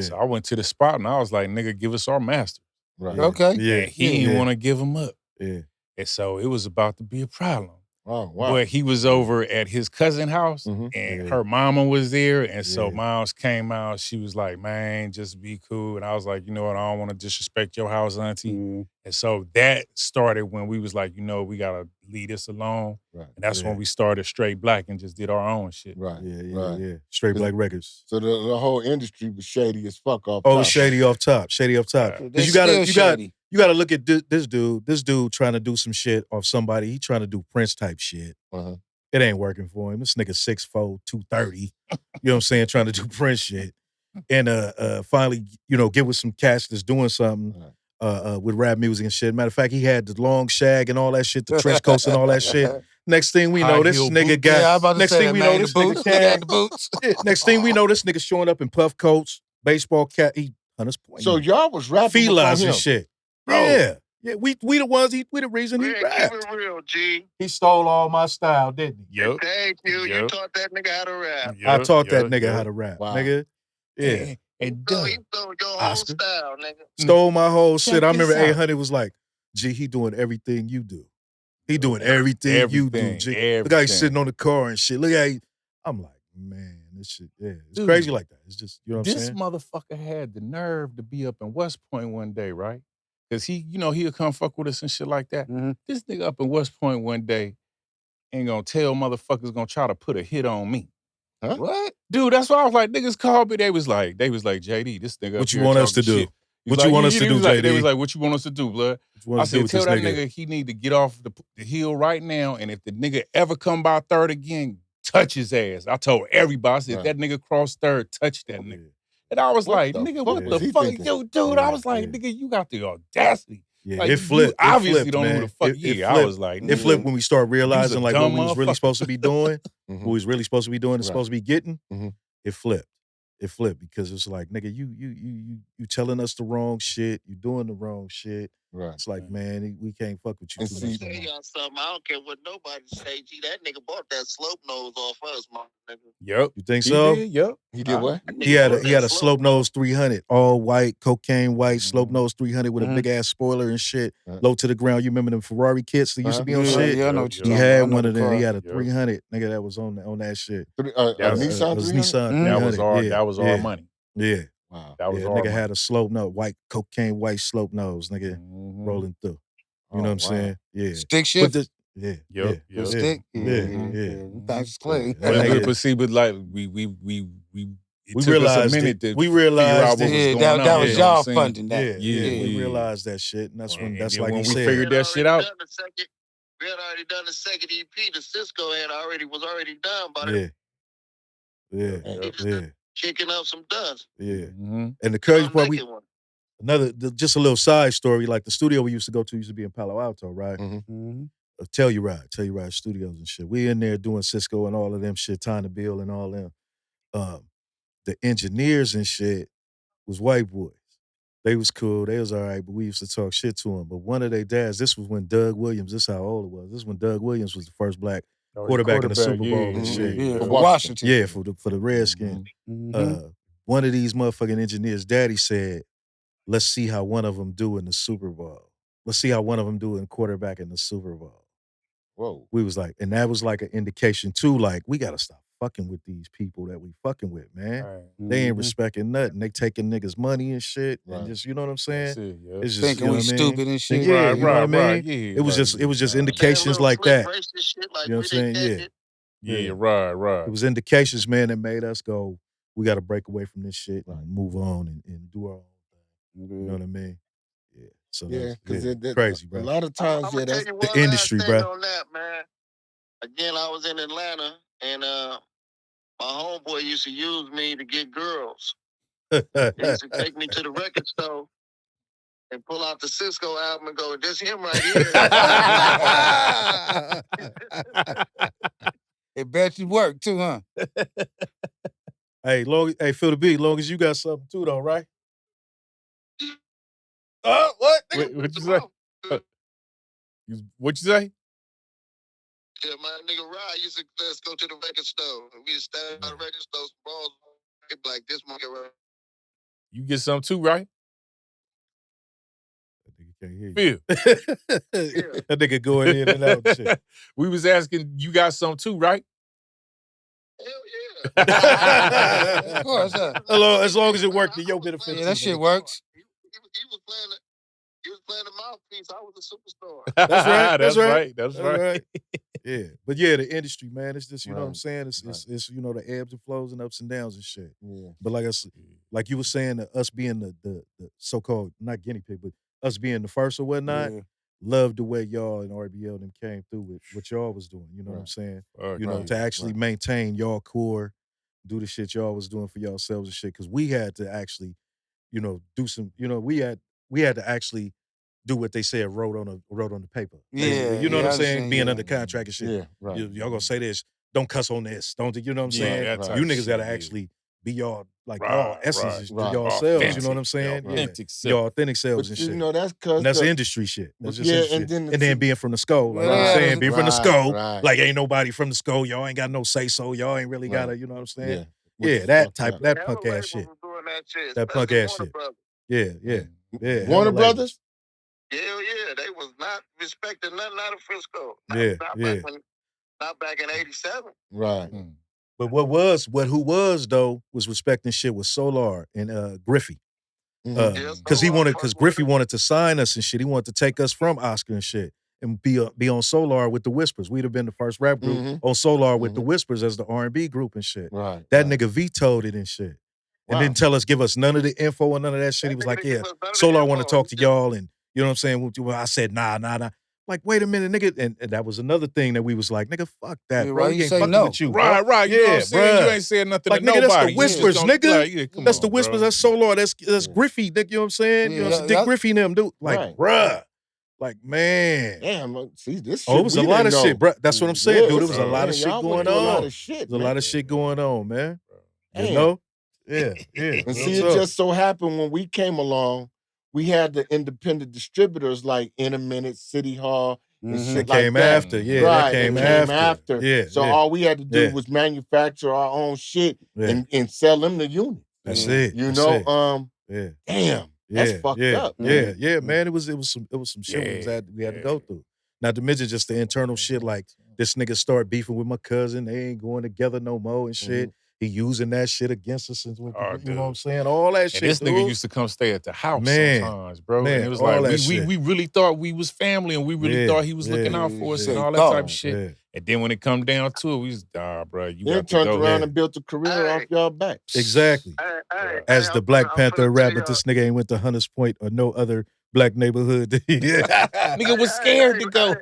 So I went to the spot and I was like, nigga, give us our master. Right. Okay. Yeah. And he didn't want to give him up. Yeah. And so it was about to be a problem. Oh, wow. But he was over at his cousin's house and her mama was there. And so Miles came out. She was like, man, just be cool. And I was like, you know what? I don't want to disrespect your house, auntie. And so that started when we was like, you know, we got to leave this alone. Right. And that's when we started Straight Black and just did our own shit. Right. Yeah. Straight Black Records. So the whole industry was shady as fuck off top. Oh, shady off top. Shady off top. Because you gotta look at this dude trying to do some shit off somebody. He trying to do Prince type shit. It ain't working for him. This nigga 6'4", 230. You know what I'm saying? Trying to do Prince shit. And finally, you know, get with some cats that's doing something with rap music and shit. Matter of fact, he had the long shag and all that shit, the trench coats and all that shit. Next thing we know, this nigga got. Yeah, I was about to next say thing that, we man, know, this the boots. nigga He had the boots. Next thing we know, this nigga showing up in puff coats, baseball cap. He Hunters Point. So y'all was rapping felines before him. and shit. Bro. Yeah. We the ones. We the reason he rapped. Keep it real, G. He stole all my style, didn't he? Yep. Thank you. You taught that nigga how to rap. I taught that nigga how to rap, Wow. nigga. Yeah. And He stole your whole style, nigga. Stole my whole shit. I remember this out. 800 was like, G, he doing everything you do. He doing everything you do, G. Look how he's sitting on the car and shit. Look how he. I'm like, man, this shit, it's crazy like that. It's just, you know what I'm saying? This motherfucker had the nerve to be up in West Point one day, right? Because he, you know, he'll come fuck with us and shit like that. This nigga up in West Point one day ain't gonna tell motherfuckers gonna try to put a hit on me. Huh? What? Dude, that's why I was like, niggas called me. They was like, JD, this nigga. What you want us to do? What you want us to do, JD? They was like, what you want us to do, blood? I said, tell that nigga he need to get off the hill right now. And if the nigga ever come by third again, touch his ass. I told everybody, I said, if that nigga cross third, touch that nigga. And I was like, nigga, what the fuck? Yo, dude, I was like, nigga, you got the audacity. Yeah, like, it flipped. You obviously flipped, don't know man. who the fuck he is. I was like, it flipped when we started realizing like what we was really motherfucker. supposed to be doing, what we was really supposed to be doing and supposed to be getting. It flipped. It flipped because it's like, nigga, you telling us the wrong shit. You doing the wrong shit. Right. It's like, man, we can't fuck with you. Let me tell y'all something. I don't care what nobody say. G, that nigga bought that slope nose off us, my nigga. Yep. You think so? Did, yep. He did what? He had a slope nose 300, all white, cocaine white, slope nose 300 with a big ass spoiler and shit, low to the ground. You remember them Ferrari kits that used to be on shit? Yeah, I know what you're He talking had about. one of them. He had a 300, nigga, that was on that shit. Nissan It was 300? Nissan 300. That was our money. Yeah. Wow. That was our nigga money. had a slope nose, white cocaine white slope nose, nigga, rolling through. You know what I'm Oh, wow. saying? Yeah. Stick But shift. the, yeah, Yep, yeah, yep. The yeah, stick. Yeah, yeah, yeah. yeah. Them things is clean. That But nigga, see, but like it we took us a realized it. minute to We figure out realized what it. was Yeah, going that on. was You know what I'm y'all saying? funding that. Yeah, Yeah, we yeah. realized that shit, and that's And when then that's like when he we said. figured that shit out, We had already done the second EP. The Cisco was already done by Yeah, yeah, Yep, yep. yeah, kicking up some dust. yeah. Mhm. And the crazy part, Naked one. just a little side story. Like the studio we used to go to used to be in Palo Alto, right? Mm-hmm. Telluride Studios and shit. We in there doing Cisco and all of them shit, Time to Bill and all them. The engineers and shit was white boys. They was cool. They was all right, but we used to talk shit to them. But one of their dads, this was when Doug Williams, this is how old it was. This is when Doug Williams was the first black quarterback in the Super Bowl and shit. Yeah, For for Washington. Washington. Yeah, for the Redskins. Mm-hmm. One of these motherfucking engineers' daddy said, let's see how one of them do in the Super Bowl. Let's see how one of them do in quarterback in the Super Bowl. Whoa. We was like, and that was like an indication too, like, we gotta stop fucking with these people that we fucking with, man. Right. They ain't Mhm. respecting nothing. They taking niggas' money and shit. Right. And just, you know what I'm saying? That's it, yep. It's just, Thinking you know we what I mean? stupid and shit. Yeah, Right, you know what I mean? right, yeah, It was like, just nah. indications like that. Shit like You know what I'm saying? Yeah. Yeah, right. It was indications, man, that made us go, we gotta break away from this shit Right. and move on and do our own thing. You know what I mean? Yeah. So Yeah, because crazy, a bro. lot of I'm times, gonna tell that's you the one industry, last thing bro. on that, man. Again, I was in Atlanta, and my homeboy used to use me to get girls. He used to take me to the record store and pull out the Cisco album and go, "This him right here." It bet you work too, huh? Hey, feel the beat, long as you got something too, though, right? What? What you say? What you say? Yeah, my nigga Rod used to let's go to the record store. We used to stand by the record store, balls. He'd be like, "This monkey right." You get some too, right? That nigga can't hear you. Phil. That nigga going in and out and shit. We was asking, you got some too, right? Hell yeah. Of course, huh? As long as it worked to your benefit. Yeah, too, that shit nigga. works. He was playing the mouthpiece. I was a superstar. That's right. That's right. That's right. Yeah, but yeah, the industry, man, it's just, you know what I'm Right. saying? It's you know, the ebbs and flows and ups and downs and shit. Yeah. But like you were saying, us being the so-called, not guinea pig, but us being the first or whatnot, Yeah. love the way y'all and RBL them came through with what y'all was doing. You know what I'm Right. saying? Fuck You know, yeah. to actually maintain y'all core, do the shit y'all was doing for yourselves and shit. Cause we had to actually, you know, do some, you know, we had to actually do what they said wrote on the paper. Basically. Yeah, You know what yeah, I'm I sayall understand, being yeah. under contract and shit. Yeah, right. Y'all gonna say this, don't cuss on this. Don't you know what I'm Yeah, saying? that Right. type You of niggas shit, gotta yeah. actually be y'all like Right, y'all essence right. to y'all selves. You know what I'm Authentic, saying? your authentic self. Your authentic selves But and you shit. know, that's And because that's industry shit. That's just yeah, industry and shit. then And then being from the skull, like Well, you were yeah, saying, being from the skull, right. like ain't nobody from the skull. Y'all ain't got no say so. Y'all ain't really Right. gotta, you know what I'm saying? Yeah. Which Yeah, is that fucked type, up. that Hella punk ass labels shit. was doing that shit. That punk especially ass Warner shit. Brothers. Yeah. Warner hella Brothers? Hell yeah, they was not respecting nothing out of Frisco. Yeah, Not back in '87. Right. Mm. But who was though was respecting shit was Solar and Griffey. Mhm. Yes, Because Griffey wanted to sign us and shit. He wanted to take us from Oscar and shit and be on Solar with the Whispers. We'd have been the first rap group Mhm. on Solar with the Whispers as the R&B group and shit. Right. That right. nigga vetoed it and shit. And Wow. didn't give us none of the info or none of that shit. He was like, yeah, Solar want to talk to y'all and you know what I'm saying? Well, I said, nah. Like, wait a minute, nigga. And that was another thing that we was like, nigga, fuck that, Yeah, bro. why We you ain't say fucking no? with you, Right, bro. right. You know what I'm saying? bruh. You ain't saying nothing Like, to nigga, nobody. that's the You just Whispers, gonna- nigga. like, yeah, come That's on, the Whispers. bro. That's Solar. That's Yeah. Griffey, nigga. You know what I'm saying? You know, Yeah, Dick that- Griffey and them, dude. Like, Right. bruh. Like, man. Damn, see, this shit Oh, it was we a lot didn't of know. shit, bro. That's what I'm saying, dude. It was a bro. lot man, of shit y'all went going through a lot on. of shit, There's a man. lot of shit going on, man. You Damn. know? Yeah. And real see, it talk. just so happened when we came along, we had the independent distributors like In a Minute, City Hall, and Mhm. shit That like came that. after. Yeah, Right, that came after. Yeah, So yeah. all we had to do Yeah. was manufacture our own shit Yeah. and sell them the unit. That's Yeah. it. You That's know, it. Yeah. damn, that's Yeah, fucked up, man. yeah, man. It was some shit we had to go through. Not to mention just the internal shit, like this nigga start beefing with my cousin. They ain't going together no more and shit. he using that shit against us. And, you know what I'm dude. saying? All that And shit, this nigga dude. used to come stay at the house Man, sometimes, bro. man, and it was all like that we shit. really thought we was family, and we really thought he was looking out for us and all that type of shit. Yeah. And then when it come down to it, we was, bro, you Then got to turned go. around and built a career off y'all back. Exactly. As the Black Panther rapper, this nigga ain't went to Hunters Point or no other black neighborhood. Nigga was scared to go.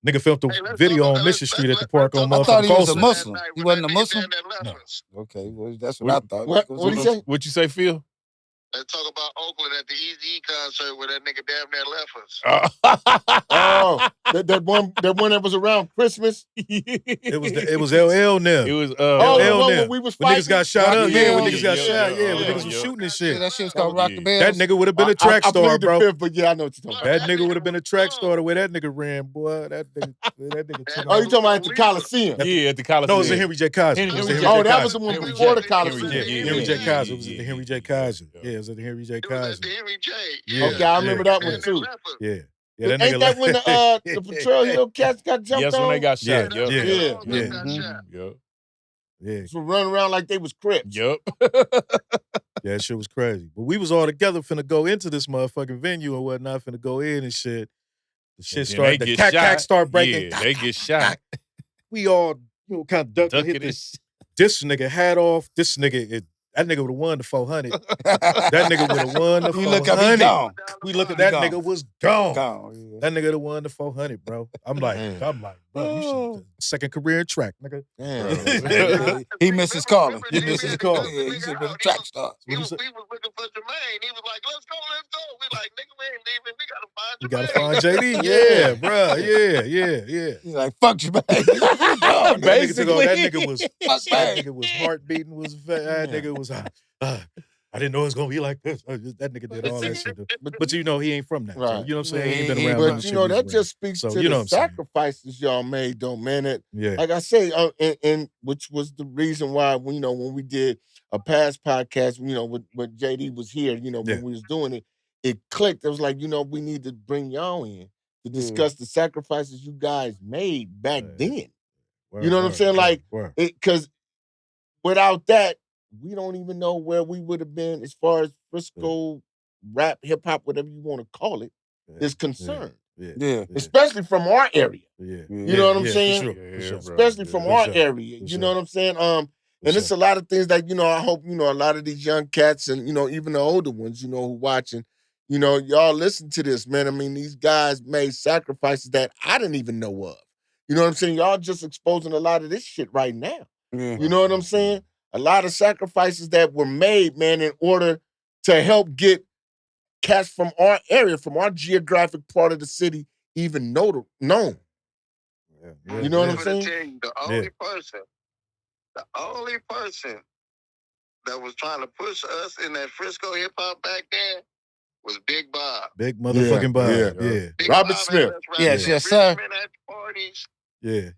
Nigga filmed the video on Mission Street at the park on I thought motherfucking he was a Folsom. Muslim. He wasn't a Muslim? No. Okay, well, that's what I thought. What he say? What you say, Phil? Let's talk about Oakland at the Eazy concert where that nigga damn near left us. Oh, that one that was around Christmas. It was LL now. It was the LL one now. where we was When fighting. niggas got shot Rock up. the Yeah, when Bells. niggas got shot. Yeah, when yeah, niggas was yeah. shooting and Yeah, shit. that shit was called Rock the That Bells. nigga would have been a track I star, plead the bro. fifth, but yeah, I know what you're talking about. That nigga would have been a track star the way that nigga ran, boy. That nigga took Oh, you off. talking about at the Coliseum? Yeah, at the Coliseum. No, it was the Henry J. Kaiser. It was the Henry Oh, J. that was the Kaiser. one Henry before J. the Coliseum. Henry J. Kaiser. It was at the yeah, Henry J. yeah, Kaiser. yeah. Yeah, it was at the Henry J. It was at Kaiser. the Henry J. Yeah, Okay, I remember that one And too. left us. Yeah. Yeah, that Ain't nigga that when the Potrero Hill cats got jumped Yes, on? when they got shot. Yeah, Yep. yeah, Yeah. All of them got Mhm. shot. Yep. Yeah. So running around like they was Crips. Yep. Yeah, that shit was crazy. But we was all together finna go into this motherfucking venue and whatnot, finna go in and shit. The shit And then started, they the get cack shot. start breaking. Yeah, they get shot. We all, kind of ducked and hit Ducking this nigga hat off. This nigga, that nigga would have won the 400. That nigga would have won the 400. You look up, he gone. We look at He that gone. nigga was gone. Gone. Yeah. That nigga would have won the 400, bro. I'm like, bro, you should second career in track, nigga. Damn. He missed his calling. He missed his calling. Yeah, he should have been a track star. We was looking for Jermaine. He was like, let's go. We like, nigga, we ain't leaving. We gotta find Jermaine. You gotta find JD. Yeah, bro. Yeah. He's like, fuck you, man. That nigga took off. That Fuck nigga was heart beating. That nigga was. I didn't know it was gonna be like this. That nigga did all that shit. But he ain't from that. Right. So, you know what I'm saying? Yeah, He ain't been he- around. but none of the shit we was that around. just speaks So, to you know the what I'm saying. sacrifices y'all made, though, man. Yeah. Like I say, and which was the reason why, when we did a past podcast, when JD was here, when we was doing it, it clicked. It was like, we need to bring y'all in to discuss the sacrifices you guys made back then. You know what I'm saying? Like, because without that, we don't even know where we would have been as far as Frisco rap, hip hop, whatever you want to call it, is concerned. Yeah. Especially from our area. Yeah. You know what I'm saying? For sure. Especially from For our sure. area. For You sure. know what I'm saying? And it's a lot of things that, I hope, a lot of these young cats and, even the older ones, who watching, y'all listen to this, man. I mean, these guys made sacrifices that I didn't even know of. You know what I'm saying? Y'all just exposing a lot of this shit right now. Yeah. You know what I'm saying? A lot of sacrifices that were made, man, in order to help get cats from our area, from our geographic part of the city, even known. Yeah. You know what I'm I'm saying? tell you, the only person that was trying to push us in that Frisco hip hop back then was Big Bob. Big motherfucking Bob. Yeah. Big Robert Bob Smith. had us rapping Yes, at yes, sir. Richmond at parties. Yeah.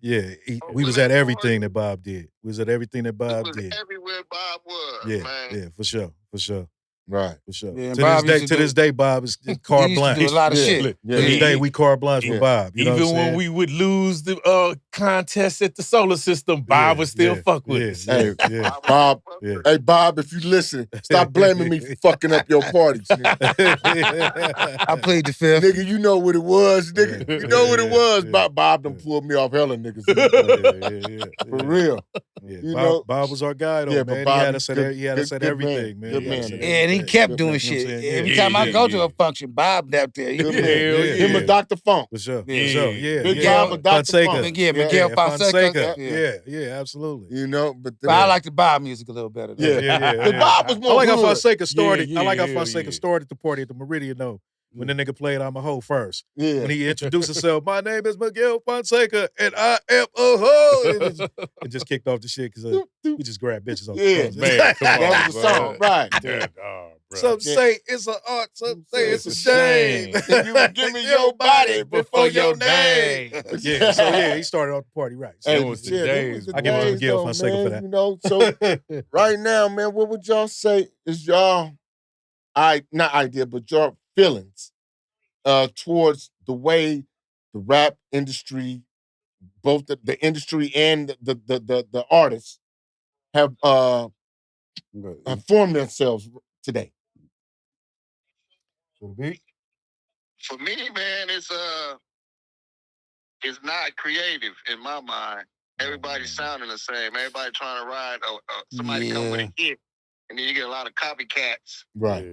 We was at everything that Bob did. We was at everything that Bob It was did. everywhere Bob was, Yeah. man. Yeah, for sure. Right. For sure. Yeah, and to Bob this used day, to to this day, Bob is car He used to blind. do a lot of Yeah. shit. Yeah. To this day, we car blinds Yeah. with Bob. You know Even what I'm when saying? we would lose the contest at the solar system, Bob would still fuck with us. Hey, Yeah. Bob. Yeah. Hey, Bob, if you listen, stop blaming me for fucking up your parties. Nigga. I played the fifth. Nigga, you know what it was, nigga. Yeah. You know what it was. Yeah. Bob done pulled me off hella niggas. For real. Yeah. You Bob, know? Bob was our guy, though, Yeah, but man. Bob, he had us at, good- he had us good- at good man. everything, man. Good He had man. us at Yeah, and he everything. kept You doing know what I'm shit. saying? Every Yeah, time I yeah, go to yeah. a function, Bob up there. Good Hell man. yeah. Him and Dr. Funk. For sure. Yeah. For sure. Yeah. Big yeah. Bob and Dr. Fonseca. Funk. Yeah, Miguel Fonseca. Yeah, absolutely. You know, but But I like the Bob music a little better. Though. Yeah. Because Bob was I more like how hood. Fonseca started. Yeah, I like how hell Fonseca yeah. started the party at the Meridian, though. When the nigga played I'm a Hoe first. Yeah. When he introduced himself, my name is Miguel Fonseca, and I am a hoe. And just kicked off the shit because we just grabbed bitches off Yeah. the Man, come on, That was the bro. song, right. That, bro. Some say it's an art, some say it's a shame. You would give me your body before your name. Yeah, so he started off the party right. So Hey, was the them days, was the I give it to days, Miguel though, Fonseca man, for that. You know, so right now, man, what would y'all say is y'all, not idea, but your feelings towards the way the rap industry, both the industry and the artists, have formed themselves today? So the beat. For me, man, it's not creative in my mind. Everybody's sounding the same. Everybody trying to ride. Somebody come with a hit, and then you get a lot of copycats. Right.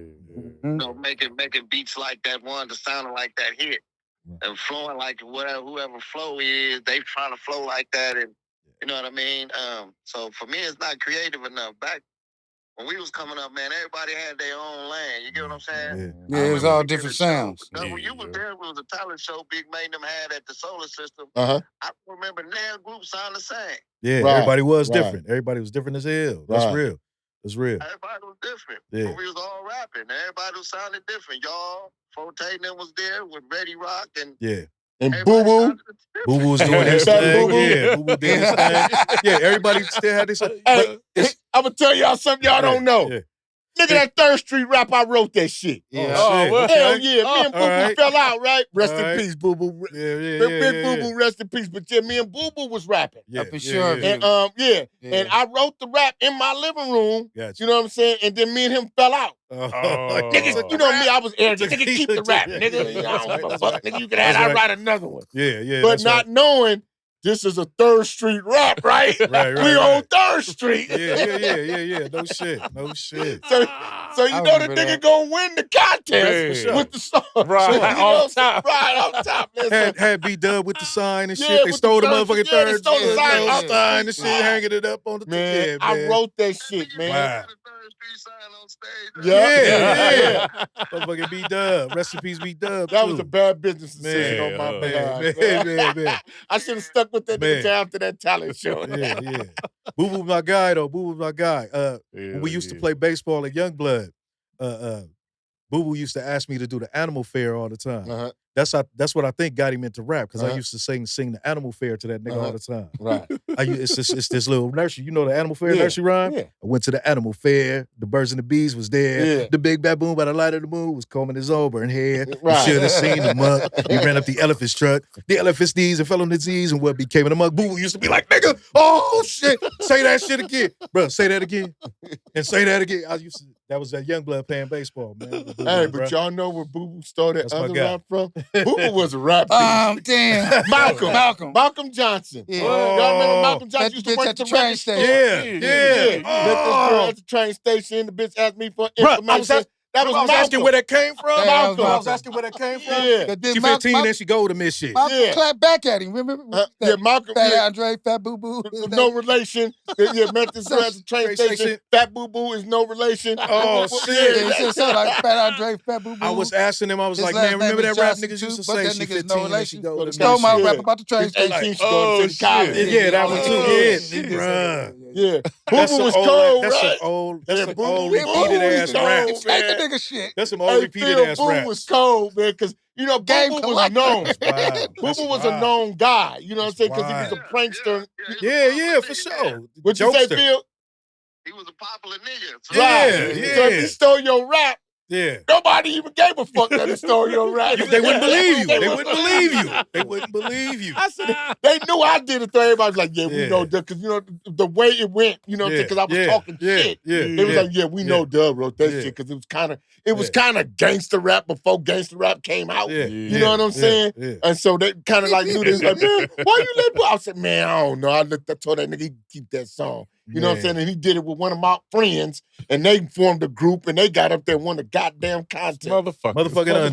Making beats like that one, to sounding like that hit, and flowing like whoever flow is. They trying to flow like that, and you know what I mean. So for me, it's not creative enough. Back when we was coming up, man, everybody had their own lane. You get what I'm saying? Yeah, it was all different sounds. When you was there, it was a talent show Big made them had at the Solar System. Uh-huh. I remember their group sound the same. Yeah, Right, everybody was right. different. Everybody was different as hell. That's Right. real. That's real. Everybody was different. Yeah. But we was all rapping. Everybody was sounding different. Y'all, Forte and them was there with Ready Rock and Yeah. And everybody Boo Boo. sounded different. Boo Boo was doing his Fat thing. Boo Boo. Yeah, Boo Boo did his thing. Yeah, everybody still had this. Hey, I'm gonna tell y'all something y'all don't know. Yeah. Nigga, that Third Street rap, I wrote that shit. Yeah. Oh, shit. well, Okay. Hell yeah, me and Boo Boo Alright. fell out, right? Rest in Alright. peace, Boo Boo. Yeah, Big Boo Boo, rest in peace. But yeah, me and Boo Boo was rapping. Yeah, Up in Shoreview. And Yeah. and I wrote the rap in my living room. Gotcha. You know what I'm saying? And then me and him fell out. Nigga, you know me, I was arrogant. Nigga, keep the rap, nigga. Yeah, I don't give a that's fuck. right. Nigga, you can have That's I right. write another one. Yeah, But that's not right. knowing this is a Third Street rap, right? Right, We on right. Third Street. Yeah. No shit. So you I know the remember nigga that. gonna win the contest Man. with the song. Right, You know off what I'm saying? top. Right, off top. Man. So, Had B-Dub with the sign and Yeah, shit. They with stole the the third- motherfucking yeah, they third stole the sign off the sign and street. shit, hanging it up on the man, yeah, I wrote that shit, man. Wow. Had a Third Street sign on stage. Yeah. Motherfucking B-Dub. Rest in peace, B-Dub, That too. was a bad business decision Man, on my man, behalf. man. I should have stuck with that Man. nigga till after that talent show. Yeah. Boo Boo my guy, though. Boo Boo my guy. When we used to play baseball at Youngblood, Boo Boo used to ask me to do the Animal Fair all the time. Uh-huh. That's what I think got him into rap, because I Uh-huh. used to sing the Animal Fair to that nigga all the time. Right. It's this little nursery. You know the Animal Fair Yeah, nursery rhyme? yeah. I went to the Animal Fair. The birds and the bees was there. Yeah. The big baboon by the light of the moon was combing his auburn hair. Right. You should have seen the mug. He ran up the elephant's truck. The elephant sneezed and fell on his knees, and what became of the mug? Boo Boo used to be like, nigga, oh shit, say that shit again. Bro, say that again. And say that again. That was that Youngblood playing baseball, man. Boo Boo, Hey, bro. but y'all know where Boo Boo started That's my other guy. rap from? Boo Boo was a rap piece. Damn. Malcolm Johnson. Yeah. Y'all remember Malcolm Met Johnson the used to bitch work at at the the train record store? station. Met this girl Oh, at the train station. The bitch asked me for Bruh, information. That was I was asking Malcolm. where that came from. That was I was Malcolm. asking where that came from. Yeah. But then She 15 and she go to miss shit. Malcolm Yeah. clapped back at him. Remember? Yeah, Malcolm. Fat Yeah. Andre, Fat Boo Boo. No relation. Yeah, met this girl at the train station. Fat Boo Boo is no relation. Oh, Boo Boo- shit. Yeah, he said something like Fat Andre, Fat Boo Boo. I was asking him, I was His like, last man, name remember is that rap Johnson, niggas too, used to but say that she nigga is 15 no and she relation. go to Stole miss my shit. rap about the train He's station. 18. She Oh, going to shit. college. Yeah, that one too. Yeah, He did bruh. Yeah. Boo That's Boo some was old, cold, that's right? some old, Yeah, that's some Boo old Boo repeated was ass cold, raps. Take the man. nigga shit. That's some old Hey, repeated Phil ass Boo raps. was cold, man, because, you know, Boo Game Boo was collector. known. That's wild. Boo That's Boo was a wild. known guy, you know what I'm That's saying? Because he was a wild. prankster. Yeah, for sure. What'd you say, Jokester. Phil? He was a popular nigga. So Right. Yeah. So if he stole your rap, Yeah. nobody even gave a fuck that he stole your rap. They wouldn't believe you. They They wouldn't wouldn't believe you. They wouldn't believe you. I said, they knew I did it, so everybody was like, yeah, we Yeah. know that, because, you know, the way it went, you know what I'm saying, because I was talking shit. They was like, yeah, we know Dub wrote that shit, because it was kind of gangster rap before gangster rap came out. Yeah. You know what I'm saying? Yeah. And so they kind of like knew this, like, man, why you let Boo? I said, man, I don't know. I told that nigga he keep that song. You know what I'm saying? And he did it with one of my friends, and they formed a group, and they got up there and won the goddamn contest. Motherfucking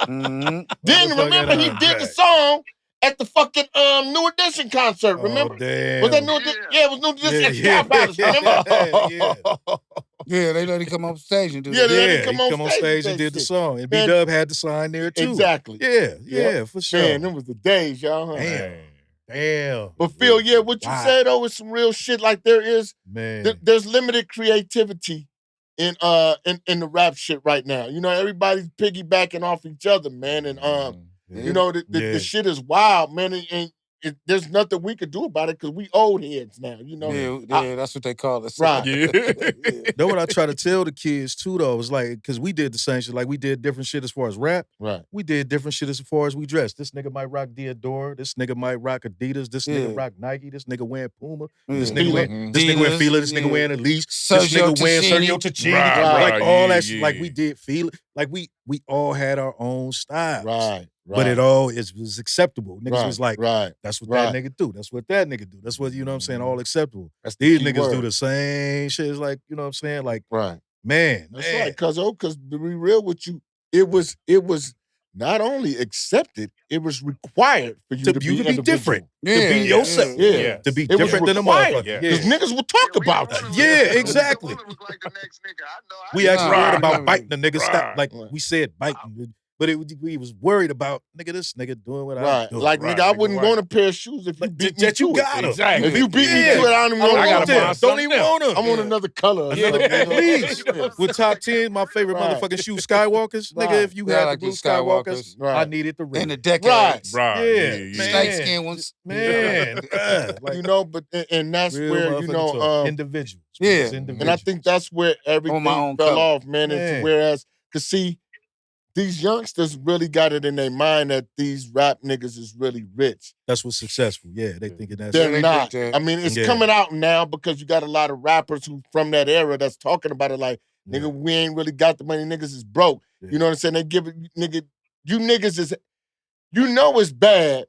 Andre. Then remember he did the song at the fucking New Edition concert. Remember? Oh, damn. Was that New Edition? Yeah, it was New Edition at Sky Palace. Remember? Yeah, they let him come on stage and do Yeah, that. they let him he come on stage and and did the shit. song. And Man, B-Dub had the sign there, too. Exactly. Yeah, for sure. Man, them was the days, y'all. Huh? Damn. But Phil, yeah, what you said though is some real shit. Like there is, there's limited creativity in the rap shit right now. You know, everybody's piggybacking off each other, man, and you know the shit is wild, man. And there's nothing we could do about it because we old heads now. You know. Yeah, that's what they call us. Right. Yeah. Know what I try to tell the kids too, though, is like, because we did the same shit. Like, we did different shit as far as rap. Right. We did different shit as far as we dress. This nigga might rock Dior. This nigga might rock Adidas. This nigga rock Nike. This nigga wearing Puma. This nigga wearing Fila. This nigga wearing Elise. This nigga wearing Sergio Tacchini. Right, Like all that yeah, shit. Like yeah. we did Fila. Like we all had our own styles. Right. But it all was acceptable. Niggas was like, right. that's what that nigga do. That's what that nigga do. That's what, you know what I'm saying, all acceptable. That's the These key niggas do word. the same shit. It's like, you know what I'm saying? Like, Right. man. That's right, because to be real with you, it was not only accepted, it was required for you to be individual. different. Yeah, to be yourself. Yeah. To be It was different than a required. motherfucker. Because niggas will talk about you. Yeah, exactly. Look like the next nigga. I know. We actually worried about right. biting the nigga. Stop. Right. Like we said biting. But we was worried about, nigga, this nigga doing what I'm Right. doing. Like, nigga, I nigga, wouldn't right. want a pair of shoes if you beat me that you to got it. 'em. Exactly. If you beat me Yeah. to it, I don't even I want I gotta to buy wear Don't something even else. want them. I want another color. or Another, something, you know? please. Yeah. With top 10, my favorite Right. motherfucking shoe, Skywalkers. Right. Nigga, if you Yeah, I had like the blue the Skywalkers, Skywalkers. Right. I needed the red. In the decades. Right. Yeah, Yeah. man. Light skinned ones. Man, bruh, like, You know, but and that's real where, you motherfucking know, talk. Individuals. Yeah. Just and I individuals. think that's where everything own fell color. off, man. Man. Into whereas, cause see, these youngsters really got it in their mind that these rap niggas is really rich. That's what's successful. Yeah, they thinking that's They're they not. think that. I mean, it's Yeah. coming out now because you got a lot of rappers who from that era that's talking about it like, nigga, Yeah. we ain't really got the money. Niggas is broke. Yeah. You know what I'm saying? They give it, nigga, you niggas is, you know it's bad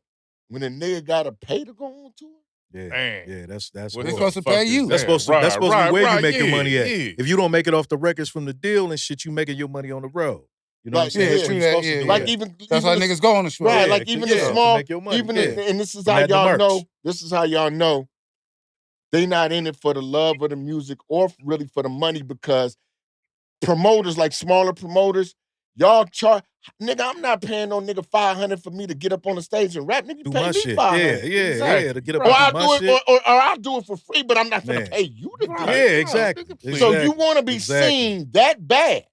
when a nigga gotta pay to go on tour. Yeah, Man. yeah, that's What They the supposed to fuck pay is you. that? that's supposed to Right, be where you right, make your yeah, money at. yeah. If you don't make it off the records from the deal and shit, you making your money on the road. You know what I'm Like, saying? yeah, That's what true you're that, supposed to yeah, do. Like that. even That's why the- niggas go on the show. right, Yeah, like even the to small, make your money. even Yeah. and this is From how adding the y'all merch. know. This is how y'all know. They not in it for the love of the music or really for the money because promoters, like smaller promoters, y'all charge. Nigga, I'm not paying no nigga $500 for me to get up on the stage and rap. Nigga, you Do pay my me shit. $500. Yeah, Exactly. to get up Or and I'll do do my it, shit. or I'll do it for free, but I'm not gonna Man. pay you to do Right. it. Yeah, exactly. nigga, please. So Exactly. you want to be Exactly. seen that bad.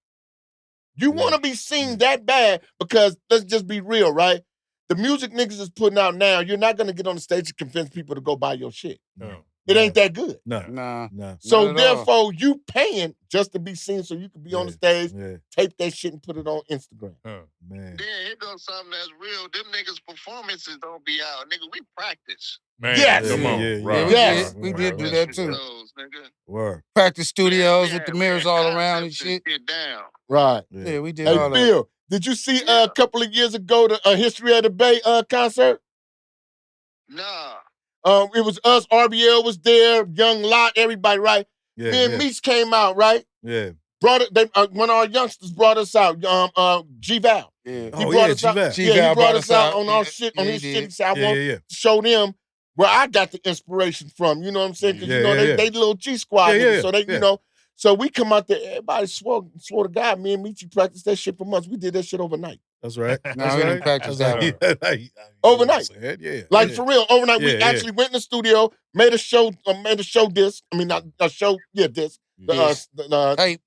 You Yeah. want to be seen Yeah. that bad because let's just be real, right? The music niggas is putting out now, you're not gonna get on the stage and convince people to go buy your shit. No. It ain't that good. No. Nah. No. So Not at all. therefore, you paying just to be seen so you can be on the stage, Yeah, tape that shit and put it on Instagram. man. Then here goes something that's real. Them niggas' performances don't be out. Nigga, we practice. Man, Yes. come on. Yeah, Right, we Yes. did. We right, did right, do right. that too. Shows, nigga. Word. Practice studios We with the had mirrors all around and concepts shit. Get down. Right. Yeah, we did Hey, all that. Phil, did you see a couple of years ago the History of the Bay concert? Nah. It was us, RBL was there, Young Lot, everybody, right? Yeah, Me and yeah. Meech came out, right? Yeah. Brought it. One of our youngsters brought us out. G Val. Yeah. He Oh, brought yeah, us out. G-Val. Yeah, he G-Val brought us out on Yeah, our shit, on yeah, his he shit. did. He said, I Yeah, want yeah, to show them where I got the inspiration from. You know what I'm saying? Because Yeah, you know yeah, they little G Squad Yeah, niggas. yeah, So they, yeah. you know. So we come out there. Everybody swore to God. Me and Michi practiced that shit for months. We did that shit overnight. That's right. No, That's we right. didn't practice That's that right. one. Yeah, Overnight. Yeah. Like yeah. for real, overnight. Yeah, We yeah. actually went in the studio, made a show disc. I mean, not a show, disc. Disc. Tape,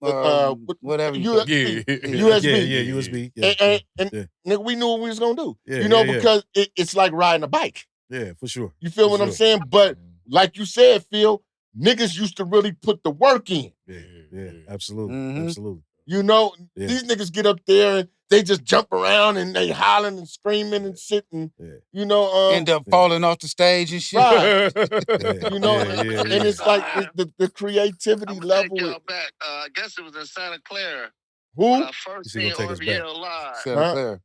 whatever you USB. Yeah. USB. Yeah, USB. Yeah, And yeah. nigga, we knew what we was gonna do. Yeah, you know, yeah, yeah. because it's like riding a bike. Yeah, for sure. You feel For what I'm sure. saying? But like you said, Phil, niggas used to really put the work in. Yeah, absolutely. Mhm. Absolutely. You know, Yeah. these niggas get up there and they just jump around and they hollering and screaming and shit and you know, End up falling off the stage and shit. right. Yeah, You know, yeah. and it's like the creativity I'm gonna level. take y'all back. I guess it was in Santa Clara Who? when I first He gonna seen take us back. RBL live, Santa Clara.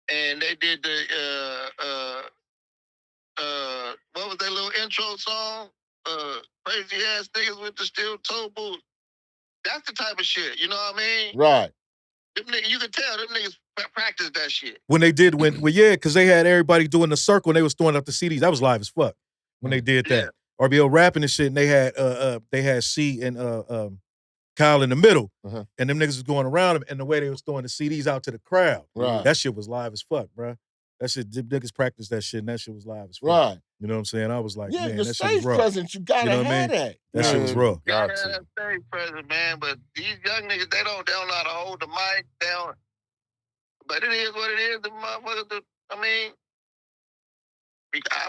and they did the what was that little intro song? Crazy ass niggas with the steel toe boots. That's the type of shit. You know what I mean? Right. Them niggas, you can tell them niggas practice that shit. When they did, because they had everybody doing the circle and they was throwing up the CDs. That was live as fuck when they did that. RBL rapping and shit, and they had C and Kyle in the middle, and them niggas was going around them, and the way they was throwing the CDs out to the crowd, Right. that shit was live as fuck, bro. That shit, them niggas practiced that shit, and that shit was live as fuck. Right. You know what I'm saying? I was like, Yeah, man, your that shit was stage raw. presence, you gotta You know what I have mean? that. That shit was raw. Gotta have that stage presence, man. But these young niggas, they don't know how to hold the mic down. But it is what it is. The motherfuckers,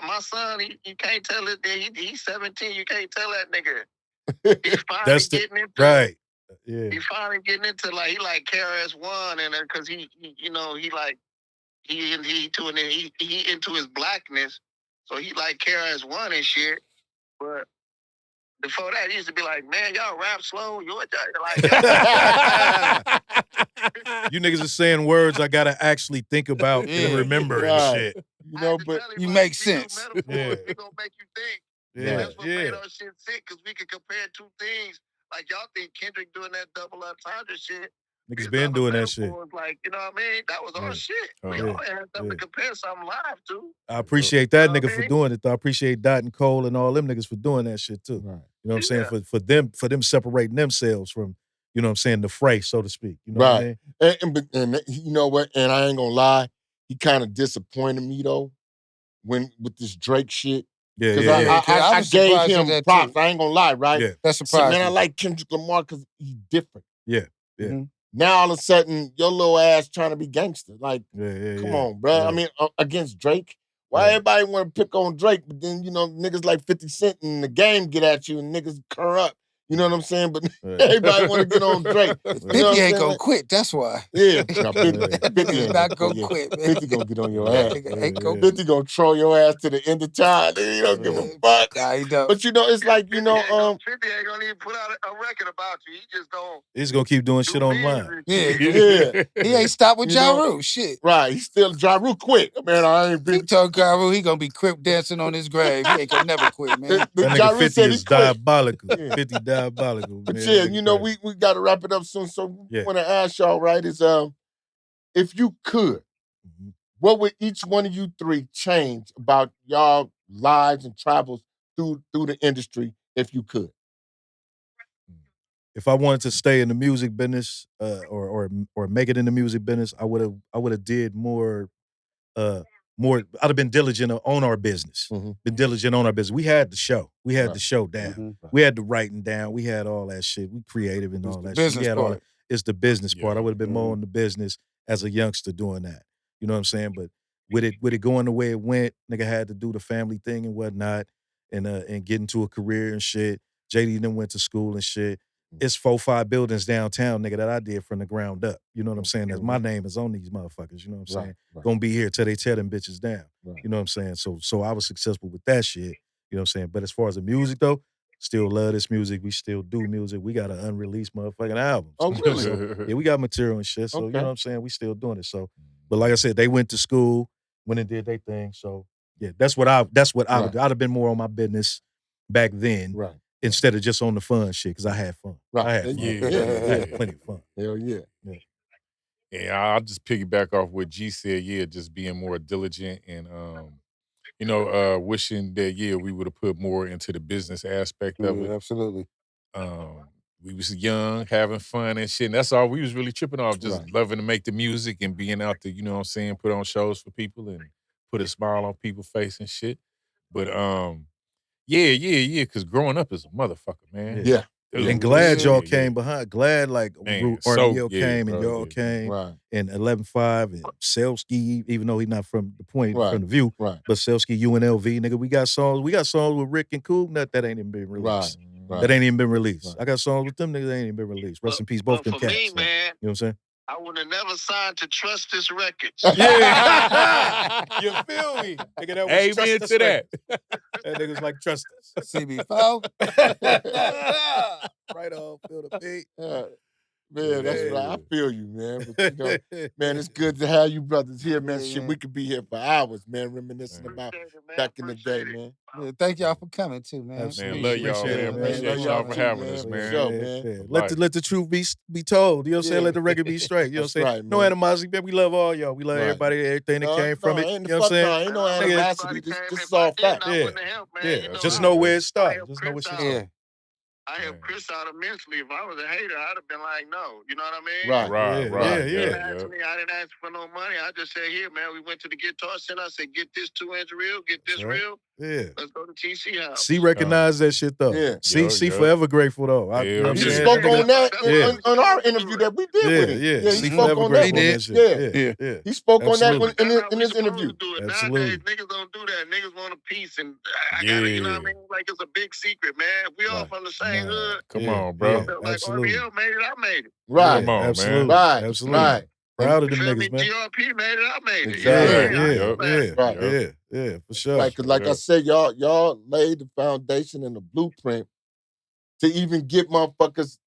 My son, you can't tell it. He's 17. You can't tell that nigga. He's finally getting into right. Yeah. He's finally getting into like he like KRS-One and because he he into his blackness, so he like KRS-One and shit. But before that, he used to be like, man, y'all rap slow. You like You niggas are saying words I gotta actually think about and remember and shit. You know, but you make sense. Yeah. We gonna make you think. Yeah. That's what made our shit sick, because we could compare two things. Like y'all think Kendrick doing that double entendre shit. Niggas been doing that shit. Like, you know what I mean? That was our shit. We all had something to compare something live to. I appreciate that nigga for doing it, though. I appreciate Dot and Cole and all them niggas for doing that shit too. Right. You know what I'm saying? For them separating themselves from, you know what I'm saying, the fray, so to speak. You know what I mean? And you know what? And I ain't gonna lie, he kind of disappointed me though, with this Drake shit. Yeah, Because I I gave him props. Too. I ain't gonna lie, right? Yeah. That surprised man, me. I like Kendrick Lamar because he's different. Yeah. Mm-hmm. Now all of a sudden, your little ass trying to be gangster. Like, come on, bro. Yeah. I mean, against Drake. Why everybody want to pick on Drake, but then, you know, niggas like 50 Cent in the game get at you and niggas cur up. You know what I'm saying? But everybody want to get on Drake. 50 ain't gonna quit, that's why. Yeah. No, 50 ain't not gonna quit, man. 50 gonna get on your ass. Ain't gonna 50 gonna troll your ass to the end of time. He don't give a fuck. Nah, he don't. But you know, it's like, you know, 50 ain't gonna even put out a record about you. He's gonna keep doing shit online. Yeah. He ain't stopped with Ja Rule. Shit. Right. He's still Ja Rule quit. Man, I ain't He told Ja Rule he gonna be crip dancing on his grave. He ain't gonna never quit, man. That nigga 50 is diabolical. 50 diabolical. But man. yeah, you know, we gotta wrap it up soon. So we wanna ask y'all, right, is if you could, what would each one of you three change about y'all lives and travels through the industry if you could? If I wanted to stay in the music business, or make it in the music business, I would have did more. I'd have been diligent on our business. Been diligent on our business. We had the show. We had the show down. We had the writing down. We had all that shit. We creative and all that shit. We had all that. It's the business part. I would have been more in the business as a youngster doing that. You know what I'm saying? But with it going the way it went, nigga had to do the family thing and whatnot, and get into a career and shit. JD then went to school and shit. It's 4-5 buildings downtown, nigga, that I did from the ground up. You know what I'm saying? That's my name is on these motherfuckers. You know what I'm saying? Gonna be here till they tear them bitches down. You know what I'm saying? So I was successful with that shit. You know what I'm saying? But as far as the music though, still love this music. We still do music. We got an unreleased motherfucking album. Oh, really? So, yeah, we got material and shit. So you know what I'm saying? We still doing it. So, but like I said, they went to school, went and did their thing. So yeah, that's what I would do. I'd have been more on my business back then. Right. Instead of just on the fun shit, because I had fun. Right. I had fun. I had plenty of fun. Hell yeah. Yeah, I'll just piggyback off what G said. Yeah, just being more diligent and wishing that we would have put more into the business aspect of it. Absolutely. We was young, having fun and shit. And that's all we was really tripping off, just loving to make the music and being out there, you know what I'm saying, put on shows for people and put a smile on people's face and shit. But because growing up is a motherfucker, man. Yeah. And glad y'all came behind. Glad RBL came bro, and y'all came. Right. And 11-5 and Selsky, even though he's not from the point from the view. Right. But Selsky, UNLV, nigga, we got songs with Rick and Cool Nut that ain't even been released. Right. That ain't even been released. I got songs with them niggas that ain't even been released. Rest in peace, both them for cats. me, So, man, you know what I'm saying? I would have never signed to Trust This Records. Yeah. You feel me? Nigga, that was Amen to that. That nigga's like, trust us. CB4. Right on, feel the beat. Man, that's right. I feel you, man. But, you know, man, it's good to have you brothers here, man. Shit, we could be here for hours, man, reminiscing about back in the day, man. Yeah, thank y'all for coming too, man. Man, love y'all, man. Appreciate y'all for having us, man. Show, man. Yeah. Let the truth be told. You know what I'm saying? Let the record be straight. You know what I'm saying? Right, no animosity, man. We love all y'all. We love everybody, everything that came from it. You know what I'm saying? Ain't no animosity. This is all fact. Yeah. Just know where it started. Just know where shit started. I helped Chris out immensely. If I was a hater, I'd have been like, no. You know what I mean? Right. I didn't ask for no money. I just said, here, man, we went to the Guitar Center. I said, get this 2-inch reel, get this reel. Yeah. Let's go to TC house. C recognized that shit though. Yeah. C forever grateful though. You know what I'm He saying? spoke on that Yeah. on our interview that we did with him. Yeah. Yeah, he C spoke forever on that grateful one. on that shit. Yeah. Yeah. He spoke on that Absolutely. one That's how in we his supposed interview. to do it. Absolutely. Nowadays, niggas don't do that. Niggas want a piece, and I gotta, you know what I mean? Like it's a big secret, man. We all from the same hood. Come on, bro. I felt like absolutely. RBL made it, I made it. Right. Come on, man. Absolutely. Right. Absolutely. Right. Proud of You them feel me? niggas, man. GRP made it, I made it. Exactly. Yeah, for sure. Right, because like I said, y'all laid the foundation and the blueprint to even get motherfuckers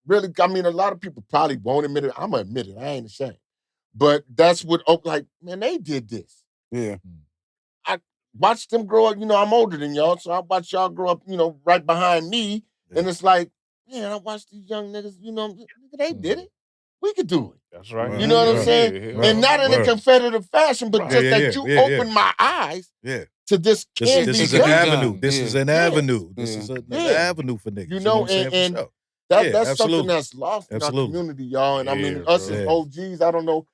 really. I mean, a lot of people probably won't admit it. I'm gonna admit it. I ain't ashamed. But that's what like, man, they did this. Yeah. I watched them grow up. You know, I'm older than y'all, so I watched y'all grow up, you know, right behind me. Yeah. And it's like, man, I watched these young niggas, you know, they did it. We could do it. That's right. You know what I'm saying? And not in a competitive fashion, but just that you opened my eyes to this can This be is an done. avenue. This is an avenue. This is an avenue for niggas. You know, what I'm saying? and For sure. that's absolutely. something that's lost in our community, y'all. And I mean, us as bro. OGs, I don't know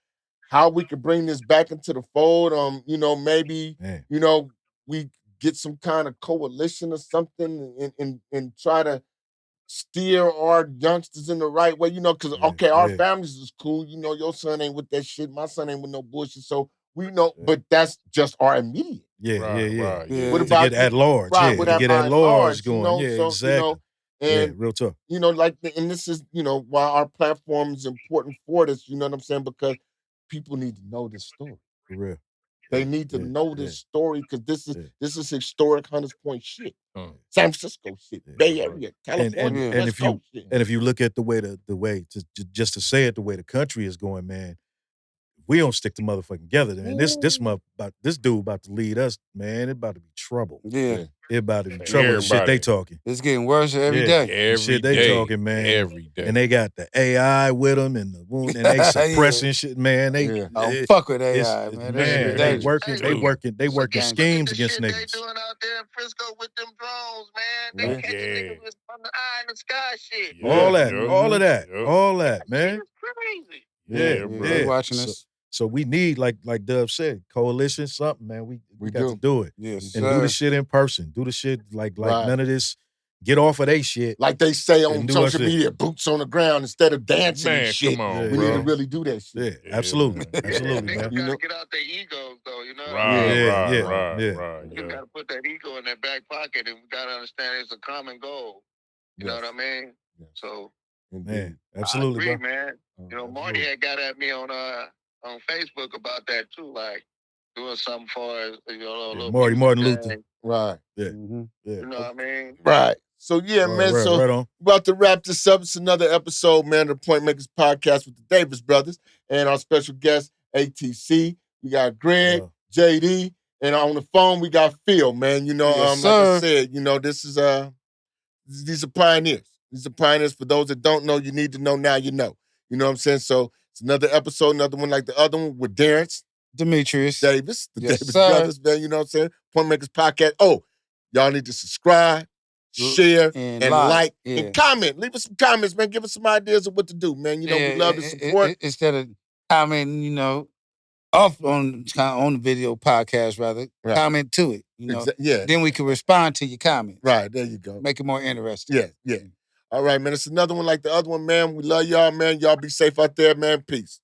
how we could bring this back into the fold. You know, maybe, you know, we get some kind of coalition or something and try to steer our youngsters in the right way, you know, because our families is cool. You know, your son ain't with that shit. My son ain't with no bullshit. So we know, but that's just our immediate. What about to get at large? Right, Yeah, what to get at large you going. know? Yeah, So, exactly. you know, and real tough. you know, like, and this is, you know, why our platform is important for this. You know what I'm saying? Because people need to know this story. For real. They need to know this story because this is historic Hunters Point shit. San Francisco shit, Bay Area, California, and West Coast shit. And if you look at the way to just to say it, the way the country is going, man, we don't stick the motherfucking together. Man, this dude about to lead us, man. It about to be trouble. Yeah. It about to be trouble. The shit they talking. It's getting worse every day. The shit they talking, man. Every day. And they got the AI with them and they suppressing shit, man. They I don't fuck with AI, man. Man, they working schemes against They niggas. doing out there in Frisco with them drones, man. They catching niggas with from the eye in the sky shit. All that, man. It's crazy. Yeah, watching this. So we need, like Dub said, coalition, something, man. We got to do it. Yes, and do the shit in person. Do the shit like none of this. Get off of they shit. Like they say on social media, boots on the ground instead of dancing and shit. Come on, we need to really do that shit. Yeah, absolutely. Absolutely, man. You gotta get out their egos, though, you know? Right. You gotta put that ego in their back pocket, and we gotta understand it's a common goal. You know what I mean? So, man, absolutely, I agree, bro. man. You know, Marty had got at me on Facebook about that too, like doing something for you know, a little Martin Luther. Right. Yeah. You know what I mean? Right. So man. So right about to wrap this up. It's another episode, man, of the Point Makers Podcast with the Davis brothers and our special guest, A.T.C. We got Greg, JD, and on the phone we got Phil, man. You know, like I said, you know, this is these are pioneers. These are pioneers. For those that don't know, you need to know now. You know. You know what I'm saying? So it's another episode, another one like the other one with Darren's Demetrius Davis, the Davis brothers, man. You know what I'm saying? Point Makers Podcast. Oh, y'all need to subscribe, share, and like and comment. Leave us some comments, man. Give us some ideas of what to do, man. You know, we love the support. Instead of commenting, you know, off on the video podcast, rather, comment to it. You know, then we can respond to your comments. Right, there you go. Make it more interesting. Yeah. All right, man. It's another one like the other one, man. We love y'all, man. Y'all be safe out there, man. Peace.